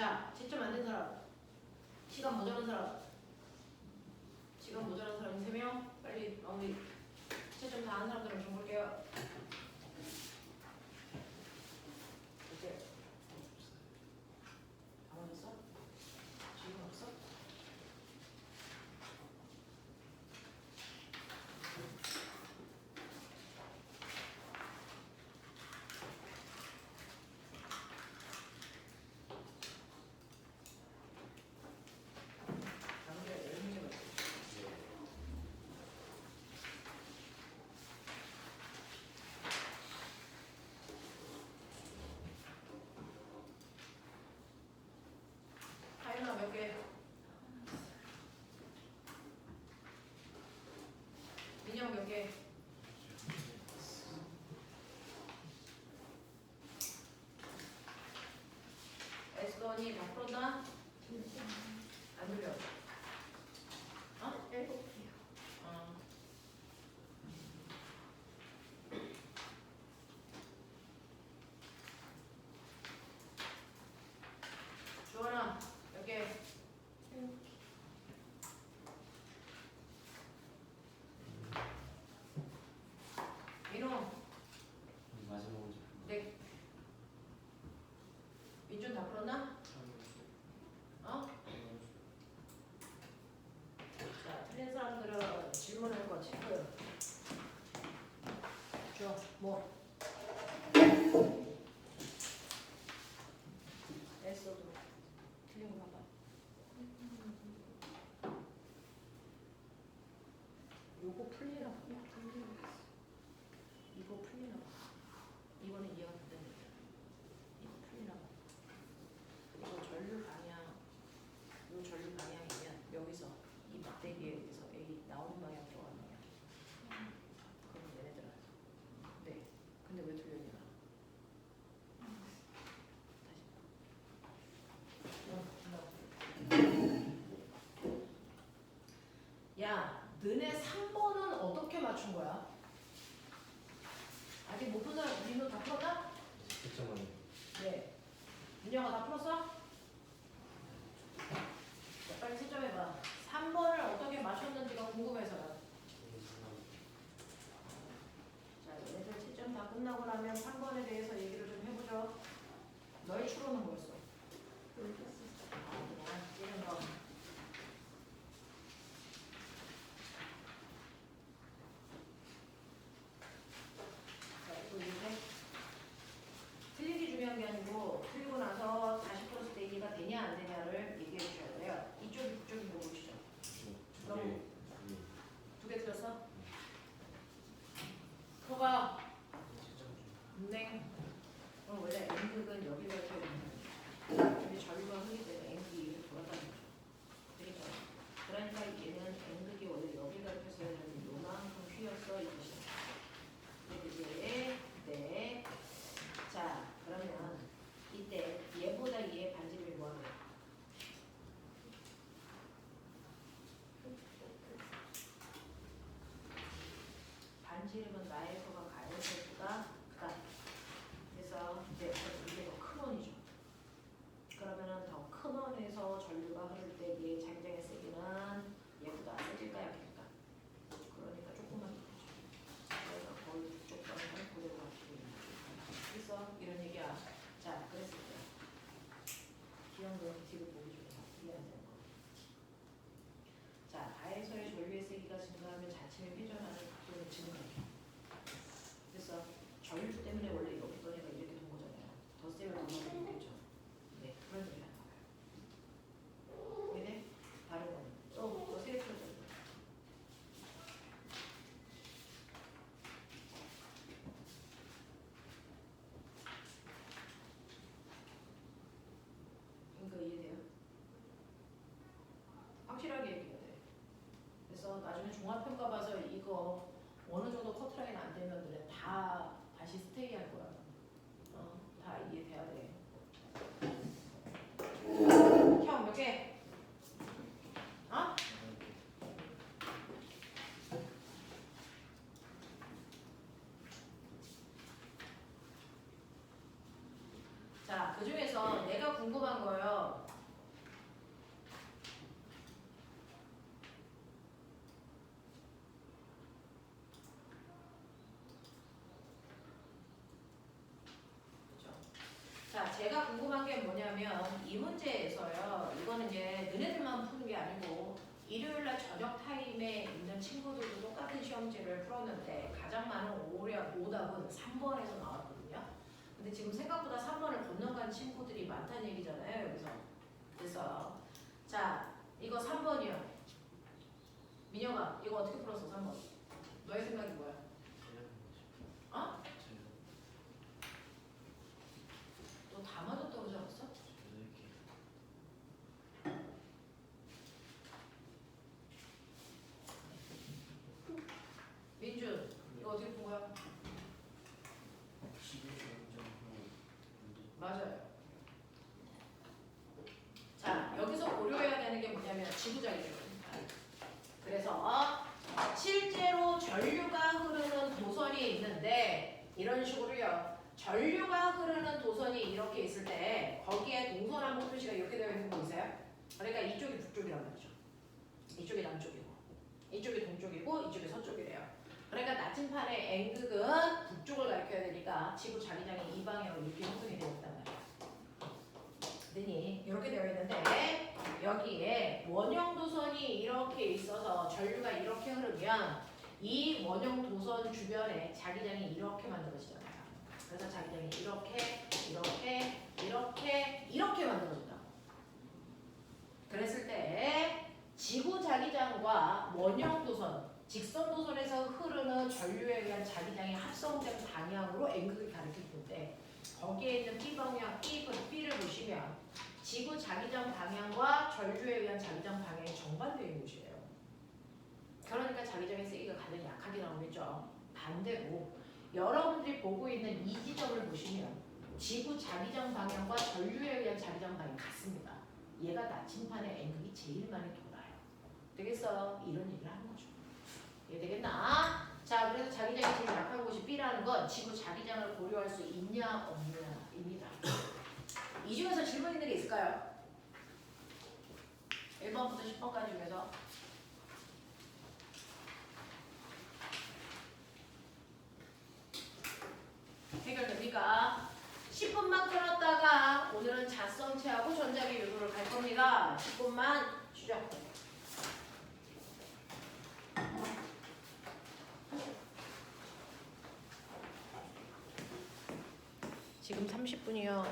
자, 채점 안 된 사람. 시간 모자란 사람. 시간 모자란 사람 3명. 빨리 마무리. 채점 다 한 사람들은 좀 볼게요. 이제 다 맞았어? 지금 없어? 남자 10명 맞지? 하윤아 몇 개? 민영 몇 개? 에스더니 다 풀었나? 안 들려. 어? 7개요. 어. 주원아 몇 개? 7개. 민호 마지막으로 네. 민준 다 풀었나? 어? 자, 틀린 사람들은 질문할 거 체크. 줘. 뭐? 에스더도 틀린 거 봐봐. 요거 풀리나 봐. 이거 풀리나 봐. 이거는 이해가 안 되는 거야. 이거 풀리나 봐. 그리고 전류 방향, 요 전류 방향이면 여기서 이 막대기에 의해서 A 나오는 방향 들어가는 방향. 그럼 얘네들은 네. 근데 왜 틀렸냐? 야, 너네 3번은 어떻게 맞춘 거야? 아직 못 푼 사람 민호 다 풀었나? 채점은 네. 민영아 다 풀었어? 자, 빨리 채점해봐. 3번을 어떻게 맞췄는지가 궁금해서요. 자, 얘네들 채점 다 끝나고 나면 3번에 대해서 얘기를 좀 해보죠. 너의 추론은 뭐였어? 그냥 찌는 거. 자, 이거 이제 틀리기 중요한 게 아니고 틀리고 나서 다시 풀었을 때 이해가 되냐 안 되냐를 얘기해 주셔야 돼요. 이쪽이 북쪽인 거 보시죠. 두개 두 개 틀렸어? 표가 네. 그럼 원래 N극은 여기가 이렇게 되는 근데 전류가 흐르기 때문에 N극이 이렇게 돌아다니는 거죠. 되겠죠? 그러니까 얘는 N극이 원래 여기가 이렇게 써야 되는 요만큼 휘었어 이 뜻이야. 이제 네. 자, 그러면 이때 얘보다 얘 반지름이 뭐하게? 반지름은 나의 거가 가의 세보다 크다. 그래서 이제 이게 더 큰 원이죠. 그러면은 더 큰 원에서 전류가 흐를 때 얘 장장의 세기는 얘보다 세질까 약할까? 그러니까 조금만 더 크죠. 그래서 거의 북쪽 방향은 그대로 가지고 있는 거죠. 그래서 이런 얘기야. 자, 그랬을 때 기억도 뒤로 보기 중에서 이해 안 되는 거. 자, 가에서의 전류의 세기가 증가하면 자체의 회전하는 각도는 증가해요. 그래서 전류 때문에 원래 여기 있던 애가 이렇게 된 거잖아요. 더 세면 더 많이 되죠. 네, 그런 얘기 하는 거예요. 얘네 다른 거는 더 세게 틀어져. 이거 이해돼요? 확실하게 얘기해야 돼. 그래서 나중에 종합평가 봐서 이거 어느 정도 커트라인 안 되면 다 다시 스테이 할 거야. 다 이해돼야 돼. 형 몇 개? 어? 자, 그 중에서 내가 궁금한 거예요. 궁금한 게 뭐냐면 이 문제에서요. 이거는 이제 너네들만 푸는 게 아니고 일요일날 저녁 타임에 있는 친구들도 똑같은 시험지를 풀었는데 가장 많은 오답은 3번에서 나왔거든요. 근데 지금 생각보다 3번을 건너간 친구들이 많다는 얘기잖아요. 여기서. 그래서 자 이거 3번이요. 민혁아 이거 어떻게 풀었어 3번? 너의 생각이 뭐야? 어? 너 다 맞았다고 그러지 않았어? 민준 이거 어떻게 푼 거야? 맞아요. 자 여기서 고려해야 되는 게 뭐냐면 지구자기입니다. 그래서 실제로 전류가 흐르는 도선이 있는데 이런 식으로요. 전류가 흐르는 도선이 이렇게 있을 때 거기에 동서남북 표시가 이렇게 되어 있는 거 보이세요? 그러니까 이쪽이 북쪽이란 말이죠. 이쪽이 남쪽이고 이쪽이 동쪽이고 이쪽이 서쪽이래요. 그러니까 나침판의 N극은 북쪽을 가리켜야 되니까 지구 자기장이 이 방향으로 이렇게 형성이 되어 있단 말이에요. 그러니 이렇게 되어 있는데 여기에 원형 도선이 이렇게 있어서 전류가 이렇게 흐르면 이 원형 도선 주변에 자기장이 이렇게 만들어지잖아요. 그래서 자기장이 이렇게 만들어진다. 그랬을 때 지구 자기장과 원형 도선, 직선 도선에서 흐르는 전류에 의한 자기장이 합성된 방향으로 N극을 가리킬 텐데 거기에 있는 B 방향, B를 보시면 지구 자기장 방향과 전류에 의한 자기장 방향이 정반대인 곳이에요. 그러니까 자기장의 세기가 가장 약하게 나오겠죠. 반대로 여러분들이 보고 있는 이 지점을 보시면 지구 자기장 방향과 전류에 의한 자기장 방향이 같습니다. 얘가 나침판의 N극이 제일 많이 돌아요. 되겠어? 이런 얘기를 하는 거죠. 이해되겠나? 자, 그래서 자기장이 제일 약한 곳이 B라는 건 지구 자기장을 고려할 수 있냐 없냐입니다. 이 중에서 질문 있는 게 있을까요? 1번부터 10번까지 중에서 해결됩니까? 10분만 끊었다가 오늘은 자성체하고 전자기 유도를 갈 겁니다. 10분만 쉬죠. 지금 30분이요.